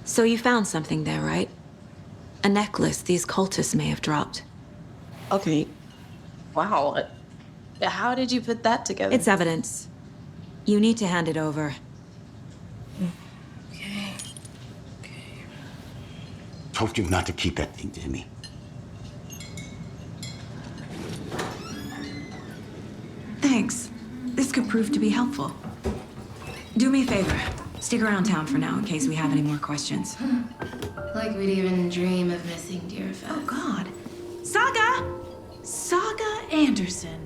So you found something there, right? A necklace these cultists may have dropped. Okay. Wow. How did you put that together? It's evidence. You need to hand it over. Told you not to keep that thing, Timmy. Thanks. This could prove to be helpful. Do me a favor. Stick around town for now in case we have any more questions. Like we'd even dream of missing Deerfest. Oh, God. Saga! Saga Anderson.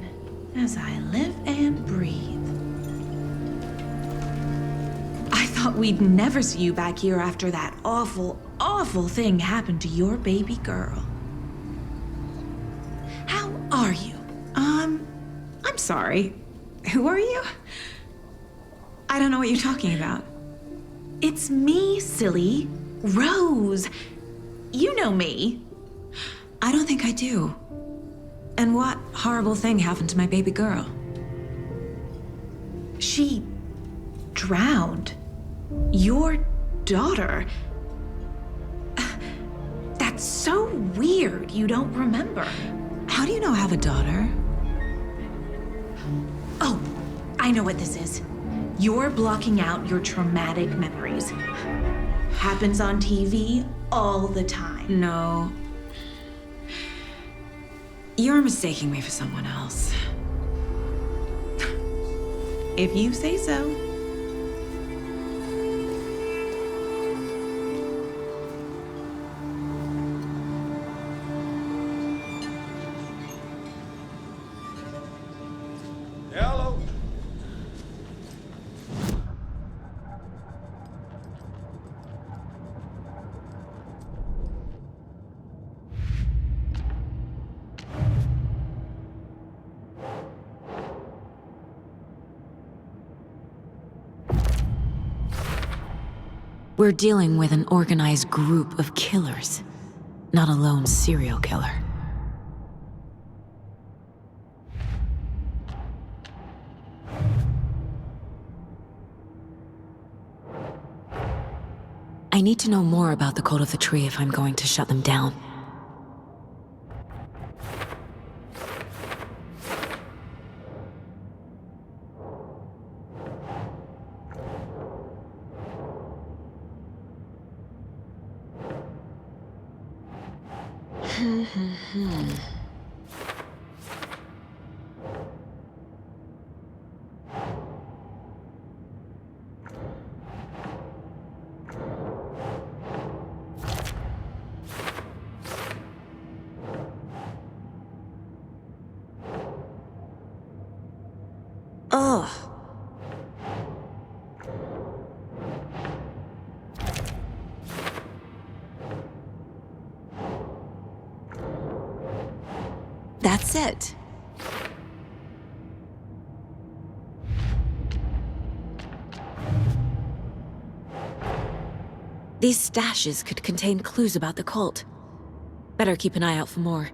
As I live and breathe. I thought we'd never see you back here after that awful, awful thing happened to your baby girl. How are you? I'm sorry. Who are you? I don't know what you're talking about. It's me, silly. Rose. You know me. I don't think I do. And what horrible thing happened to my baby girl? She drowned. Your daughter. That's so weird you don't remember. How do you know I have a daughter? Oh, I know what this is. You're blocking out your traumatic memories. Happens on TV all the time. No. You're mistaking me for someone else. If you say so. Hello. We're dealing with an organized group of killers, not a lone serial killer. I need to know more about the Cult of the Tree if I'm going to shut them down. Ugh. That's it. These stashes could contain clues about the cult. Better keep an eye out for more.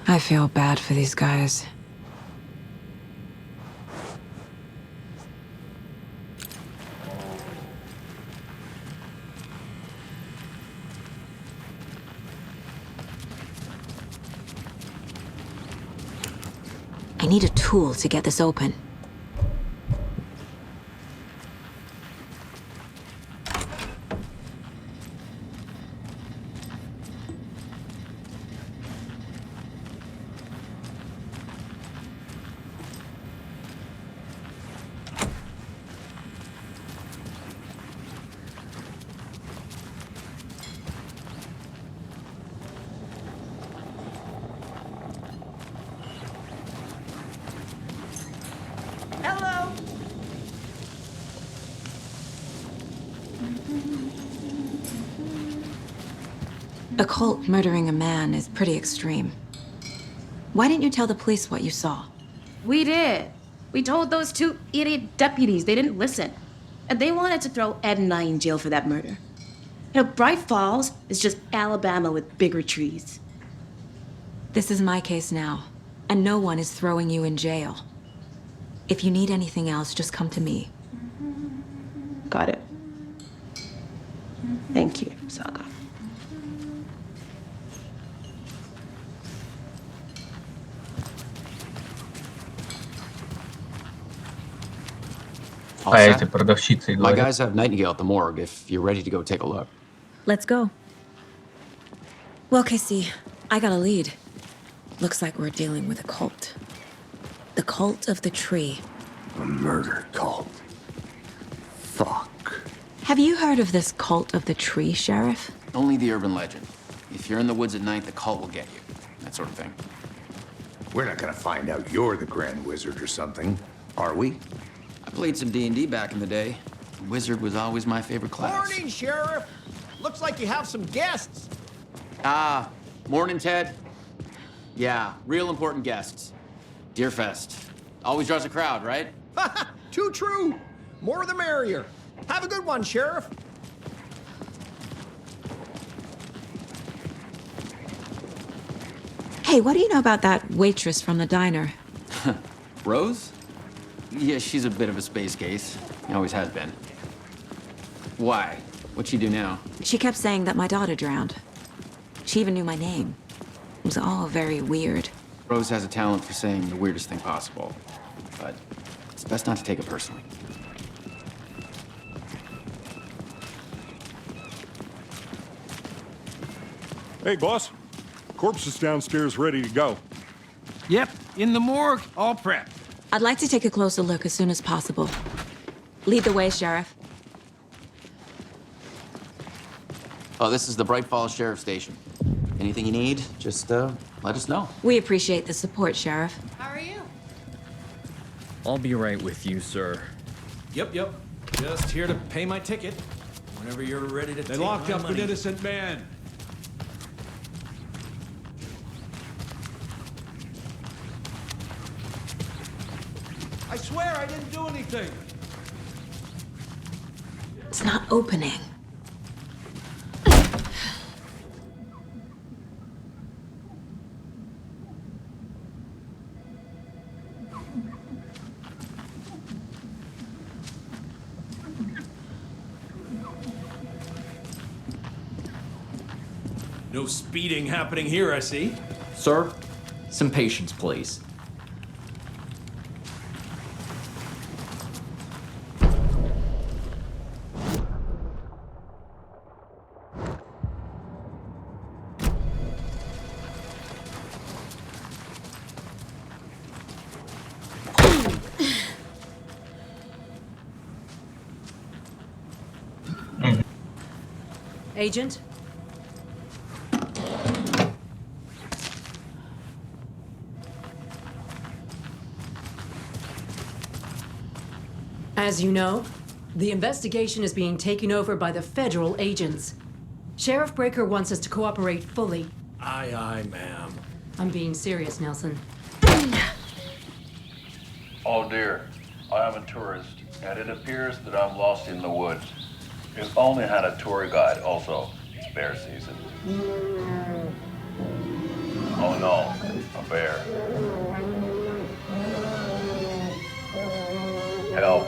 I feel bad for these guys. I need a tool to get this open. Hello. A cult murdering a man is pretty extreme. Why didn't you tell the police what you saw? We did. We told those two idiot deputies. They didn't listen. And they wanted to throw Ed and I in jail for that murder. You know, Bright Falls is just Alabama with bigger trees. This is my case now, and no one is throwing you in jail. If you need anything else, just come to me. Got it. Thank you, Saga. All А set? эти продавщицы и My говорят. guys have Nightingale at the morgue if you're ready to go take a look. Let's go. Well, Casey, I got a lead. Looks like we're dealing with a cult. The cult of the tree. A murder cult. Fuck. Have you heard of this cult of the tree, Sheriff? Only the urban legend. If you're in the woods at night, the cult will get you. That sort of thing. We're not gonna find out you're the Grand Wizard or something, are we? I played some D&D back in the day. Wizard was always my favorite class. Morning, Sheriff. Looks like you have some guests. Ah, morning, Ted. Yeah, real important guests. Deerfest. Always draws a crowd, right? Too true. More the merrier. Have a good one, Sheriff. Hey, what do you know about that waitress from the diner? Rose? Yeah, she's a bit of a space case. Always has been. Why? What'd she do now? She kept saying that my daughter drowned. She even knew my name. It was all very weird. Rose has a talent for saying the weirdest thing possible. But it's best not to take it personally. Hey, boss. Corpse is downstairs ready to go. Yep, in the morgue, all prepped. I'd like to take a closer look as soon as possible. Lead the way, Sheriff. Oh, this is the Bright Falls Sheriff Station. Anything you need, just let us know. We appreciate the support, Sheriff. How are you? I'll be right with you, sir. Yep. Just here to pay my ticket. Whenever you're ready to They take locked my up money. an innocent man. I swear I didn't do anything. It's not opening. No speeding happening here, I see. Sir, some patience, please. Agent? As you know, the investigation is being taken over by the federal agents. Sheriff Breaker wants us to cooperate fully. Aye, ma'am. I'm being serious, Nelson. Oh dear, I am a tourist, and it appears that I'm lost in the woods. If only had a tour guide also. Bear season. Oh no, a bear. Help.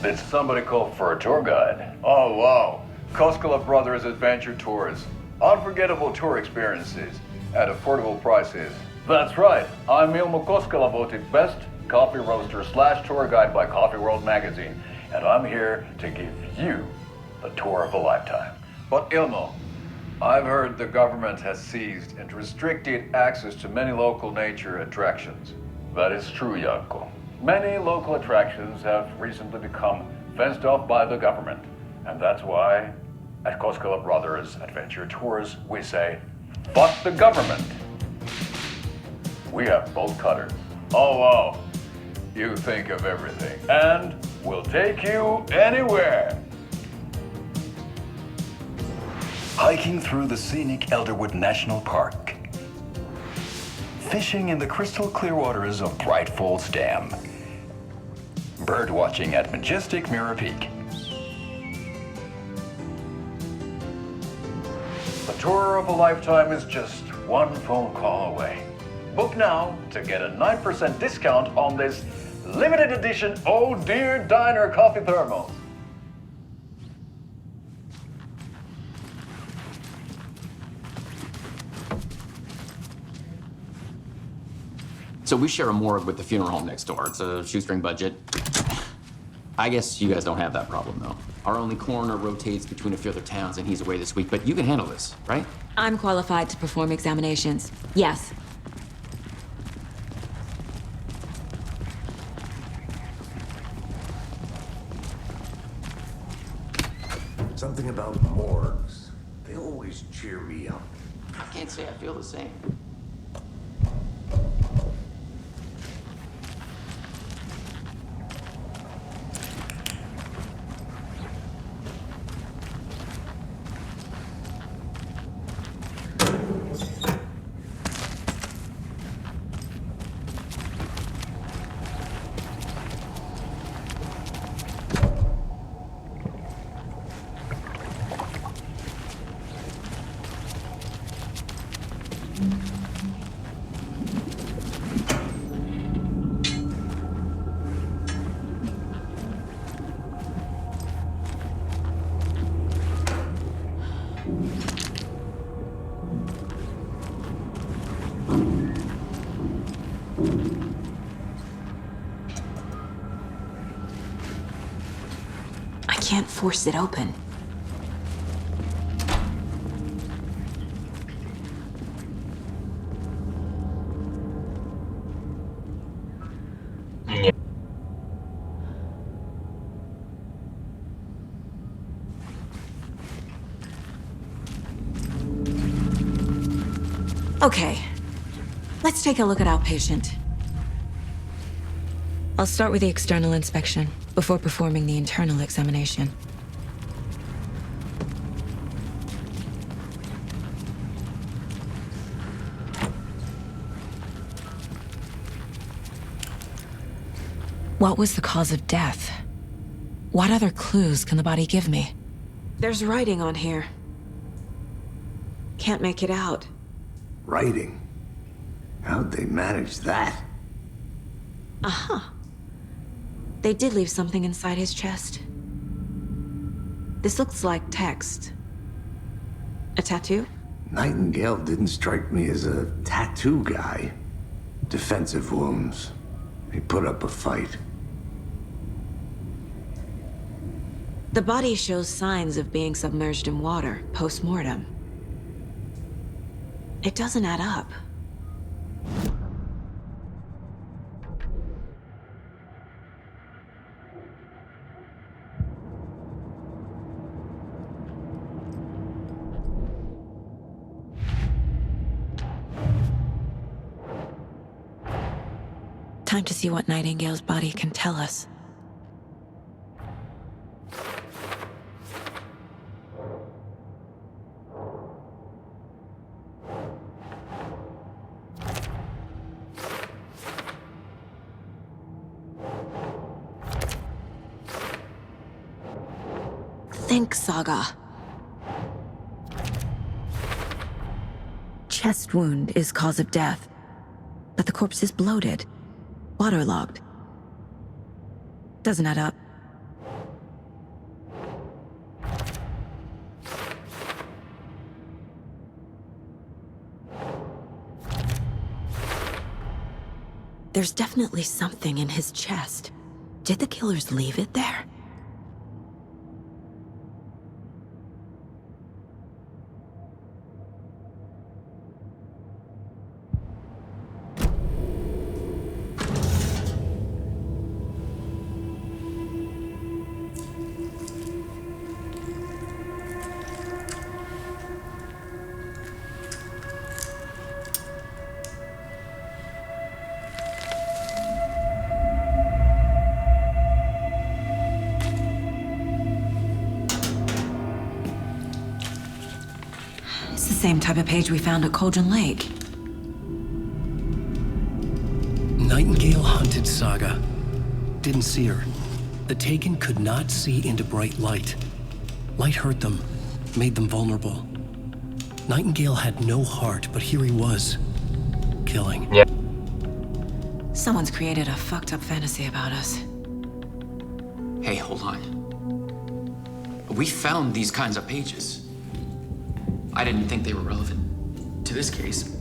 Did somebody call for a tour guide? Oh wow, Koskela Brothers Adventure Tours. Unforgettable tour experiences at affordable prices. That's right, I'm Ilmo Koskela, voted best coffee roaster / tour guide by Coffee World magazine, and I'm here to give you the tour of a lifetime. But Ilmo, I've heard the government has seized and restricted access to many local nature attractions. That is true, Janko. Many local attractions have recently become fenced off by the government, and that's why at Koskela Brothers Adventure Tours we say, fuck the government. We have bolt cutters. Oh wow, you think of everything, and we'll take you anywhere. Hiking through the scenic Elderwood National Park. Fishing in the crystal clear waters of Bright Falls Dam. Bird watching at majestic Mirror Peak. The tour of a lifetime is just one phone call away. Book now to get a 9% discount on this limited edition Oh Dear Diner coffee thermos. So we share a morgue with the funeral home next door. It's a shoestring budget. I guess you guys don't have that problem, though. Our only coroner rotates between a few other towns, and he's away this week, but you can handle this, right? I'm qualified to perform examinations. Yes. Something about morgues. They always cheer me up. I can't say I feel the same. I can't force it open. Okay, let's take a look at outpatient. I'll start with the external inspection before performing the internal examination. What was the cause of death? What other clues can the body give me? There's writing on here. Can't make it out. Writing? How'd they manage that? Uh-huh. They did leave something inside his chest. This looks like text. A tattoo? Nightingale didn't strike me as a tattoo guy. Defensive wounds. He put up a fight. The body shows signs of being submerged in water post-mortem. It doesn't add up. Time to see what Nightingale's body can tell us. Think, Saga. Chest wound is cause of death, but the corpse is bloated, waterlogged. Doesn't add up. There's definitely something in his chest. Did the killers leave it there? It's the same type of page we found at Cauldron Lake. Nightingale hunted Saga. Didn't see her. The Taken could not see into bright light. Light hurt them, made them vulnerable. Nightingale had no heart, but here he was, killing. Yeah. Someone's created a fucked up fantasy about us. Hey, hold on. We found these kinds of pages. I didn't think they were relevant to this case.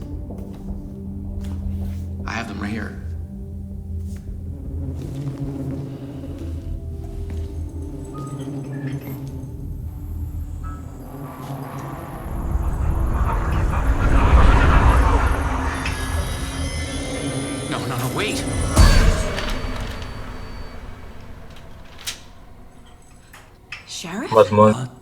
I have them right here. No, wait. Sheriff? Возможно.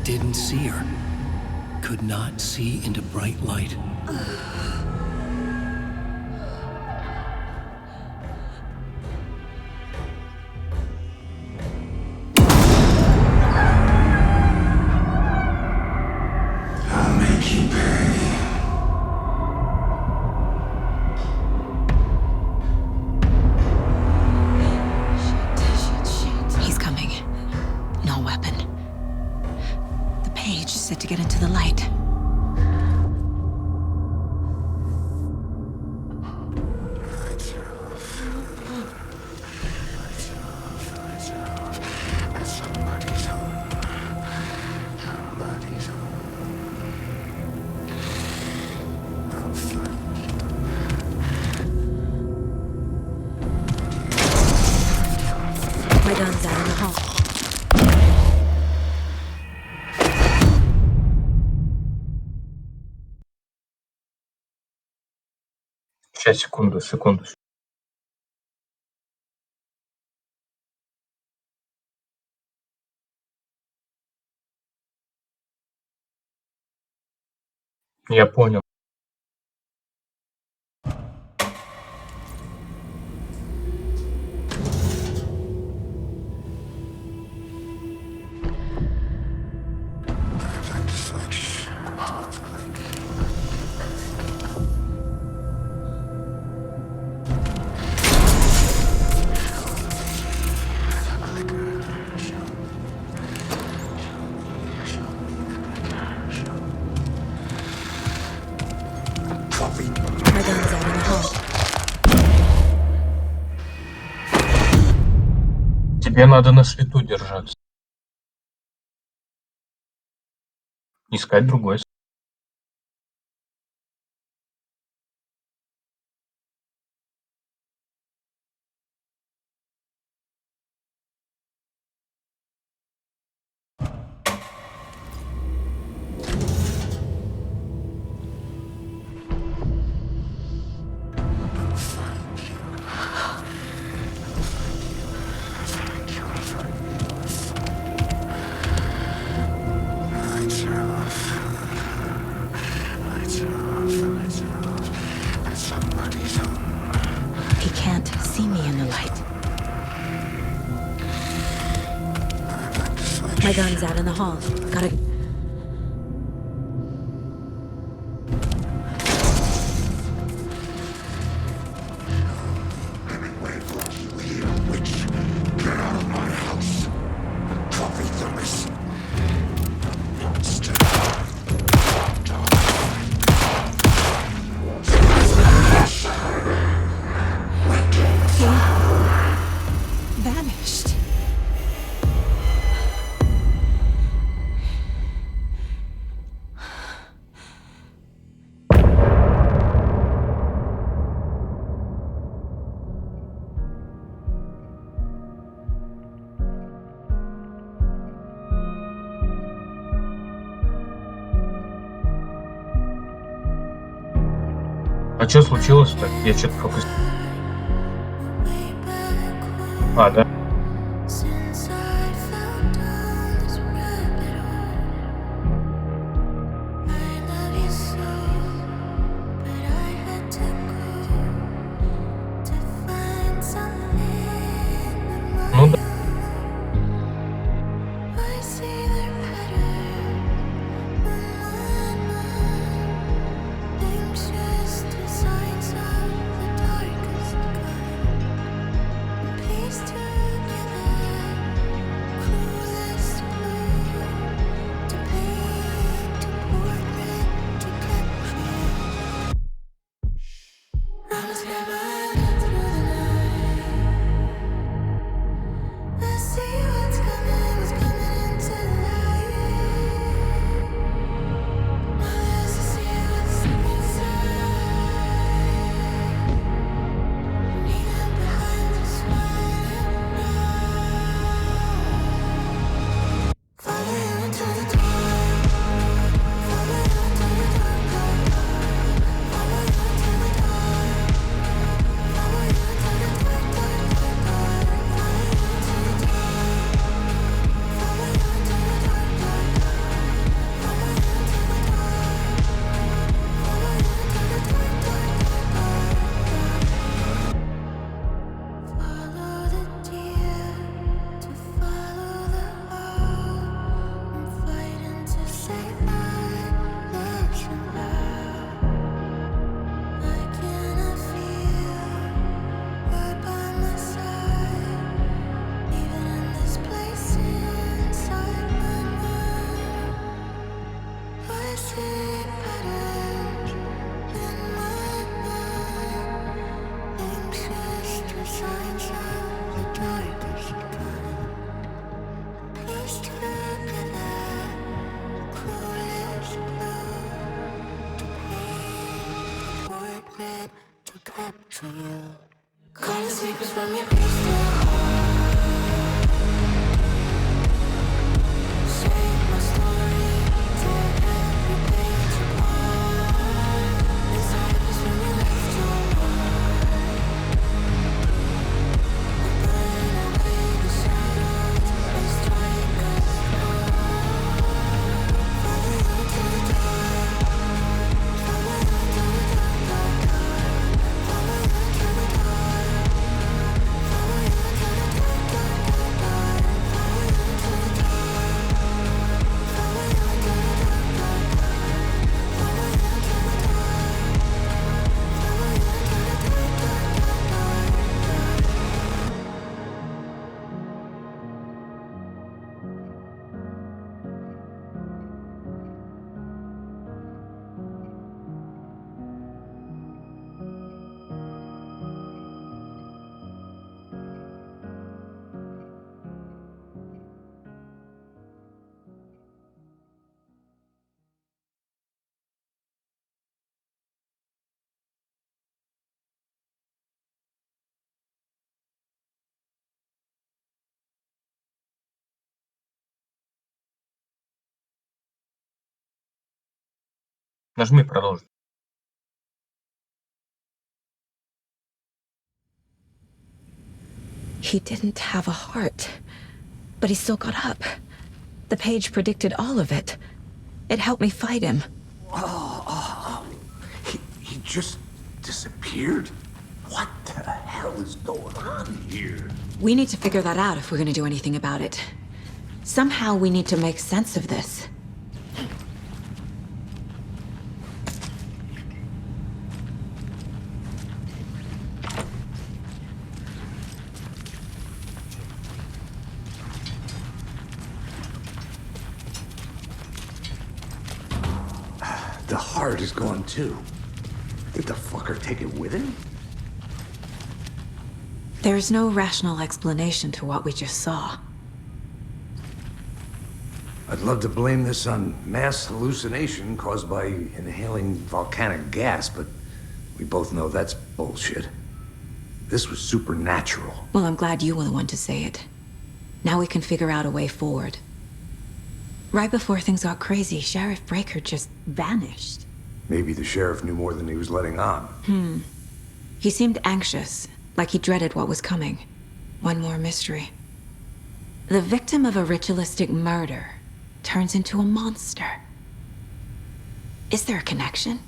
Didn't see her. Could not see into bright light. I'll make you pay. He's coming. No weapon. The page set to get into the light. Somebody's home. Somebody's home. I'll find you. My gun's out in the hall. 6 секунду. Я понял. My gun's out in the hall. Тебе надо на свету держаться. Искать другой. My gun's out in the hall. Gotta... Vanished. А что случилось-то? Я что-то фокус... А, да? Ну да. Нажми продолжить. He didn't have a heart, but he still got up. The page predicted all of it. It helped me fight him. He just disappeared? What the hell is going on here? We need to figure that out if we're gonna do anything about it. Somehow we need to make sense of this. The heart is gone too. Did the fucker take it with him? There's no rational explanation to what we just saw. I'd love to blame this on mass hallucination caused by inhaling volcanic gas, but we both know that's bullshit. This was supernatural. Well, I'm glad you were the one to say it. Now we can figure out a way forward. Right before things got crazy, Sheriff Breaker just vanished. Maybe the sheriff knew more than he was letting on. He seemed anxious, like he dreaded what was coming. One more mystery. The victim of a ritualistic murder turns into a monster. Is there a connection?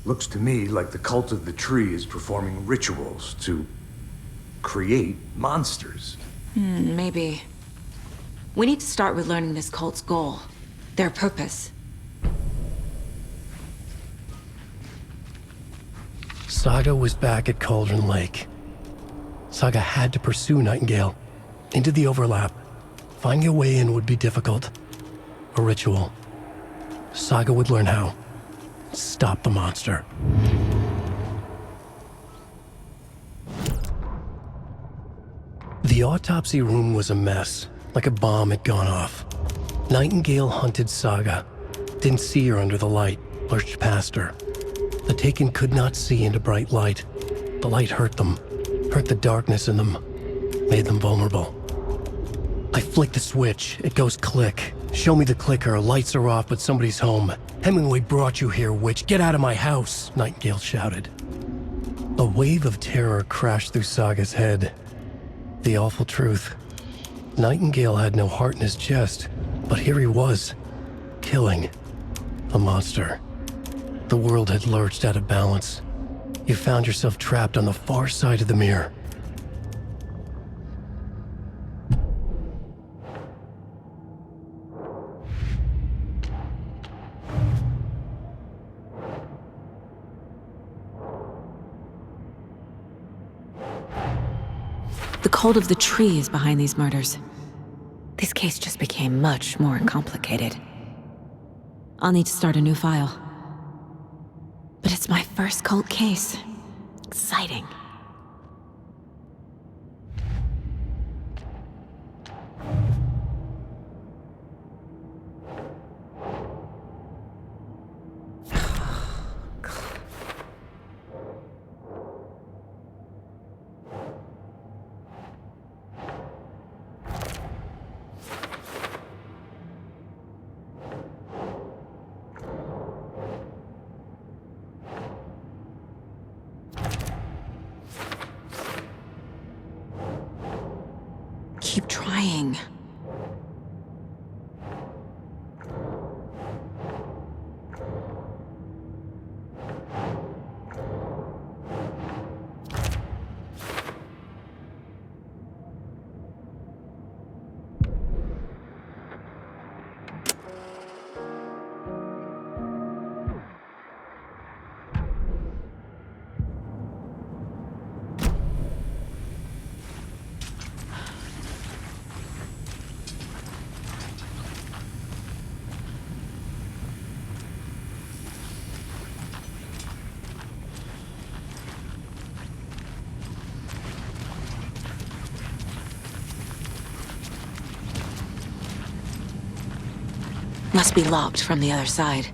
Looks to me like the cult of the tree is performing rituals to create monsters. Maybe. We need to start with learning this cult's goal. Their purpose. Saga was back at Cauldron Lake. Saga had to pursue Nightingale. Into the overlap. Finding a way in would be difficult. A ritual. Saga would learn how. Stop the monster. The autopsy room was a mess, like a bomb had gone off. Nightingale hunted Saga. Didn't see her under the light, lurched past her. The Taken could not see into bright light. The light hurt them, hurt the darkness in them, made them vulnerable. I flick the switch, it goes click. Show me the clicker, lights are off, but somebody's home. Hemingway brought you here, witch. Get out of my house, Nightingale shouted. A wave of terror crashed through Saga's head. The awful truth. Nightingale had no heart in his chest, but here he was, killing a monster. The world had lurched out of balance. You found yourself trapped on the far side of the mirror. The cult of the tree is behind these murders. This case just became much more complicated. I'll need to start a new file. But it's my first cult case. Exciting. Keep trying. Must be locked from the other side.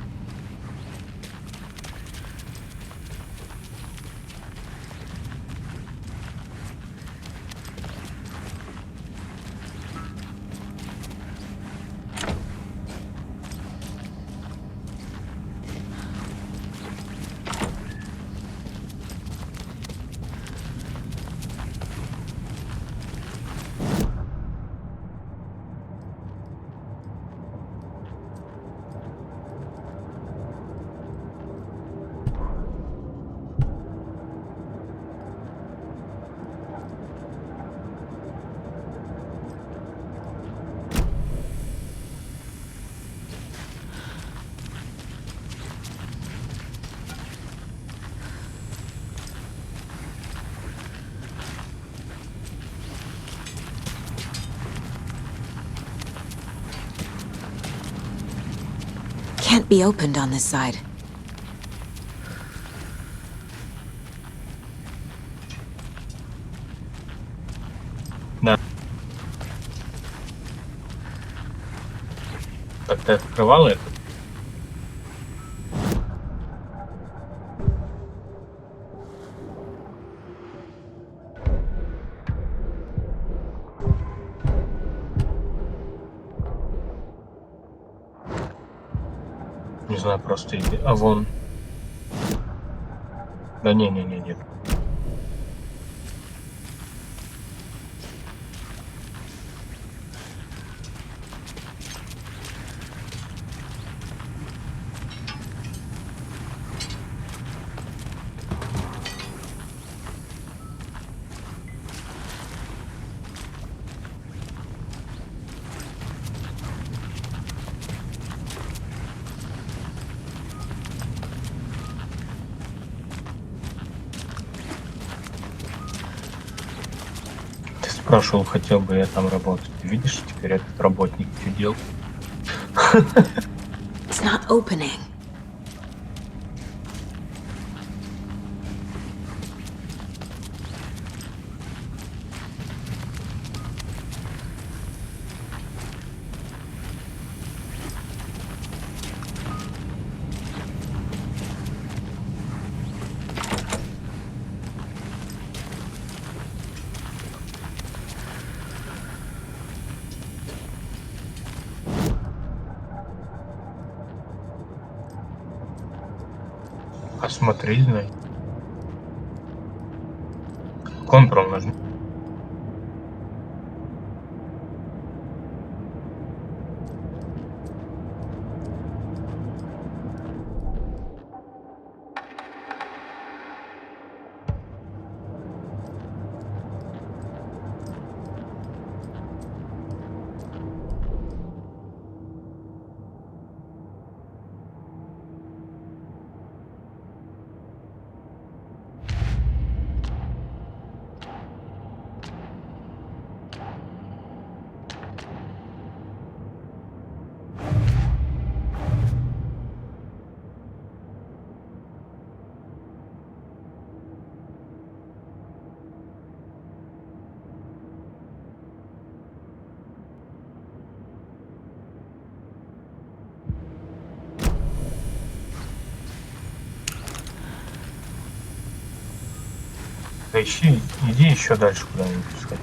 Can't be opened on this side. Да. Так ты открывал это? Не знаю, просто иди. А вон. Да не. Спрашивал, хотел бы я там работать. Ты видишь, теперь этот работник что делал? It's not opening. Посмотри, знай. Ctrl нажми. Да иди еще дальше куда-нибудь сходи.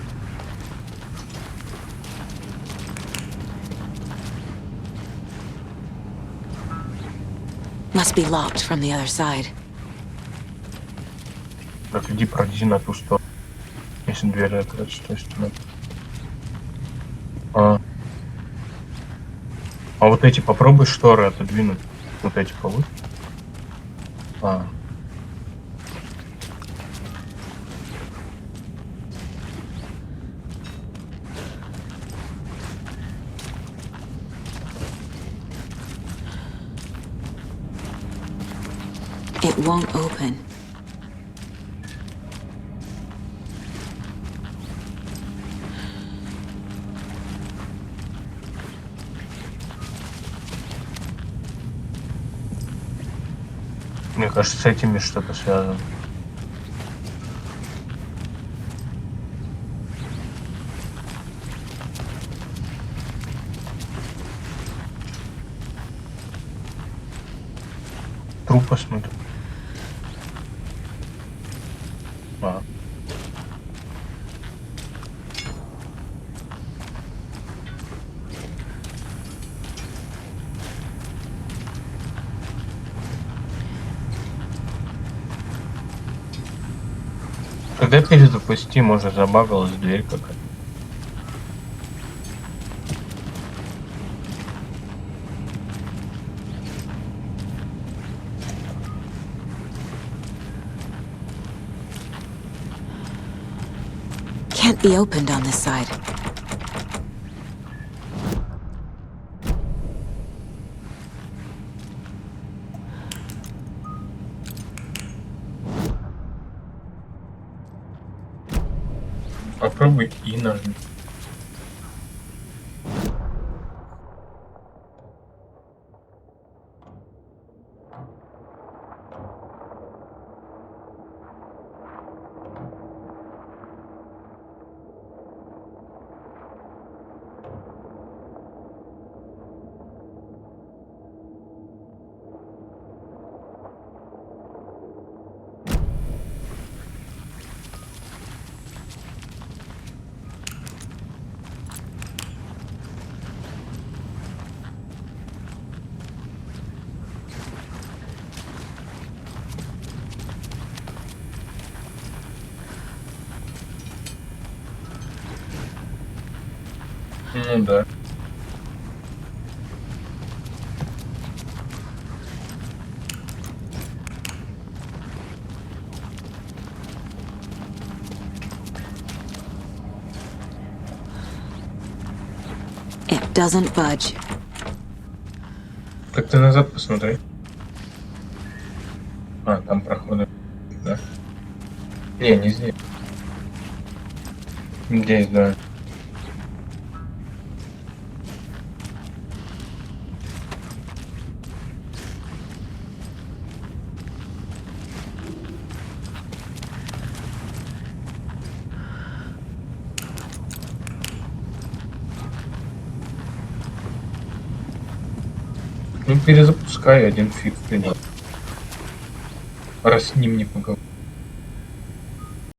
Must be locked from the other side. Так, иди пройди на ту сторону. Если дверь закрыта с той стороны. А вот эти попробуй шторы отодвинуть. Вот эти получится. It won't open. Мне кажется, с этими что-то связано. Труп посмотрим. Когда перезапусти, может забагалась дверь какая-то. Can't be opened on this side. Попробуй и нажми. Ну да. It doesn't budge. Так ты назад посмотри. А, там проходы. Да. Не здесь. Здесь, да. Ну, перезапускай, один фиг придет. Раз с ним не поговорил.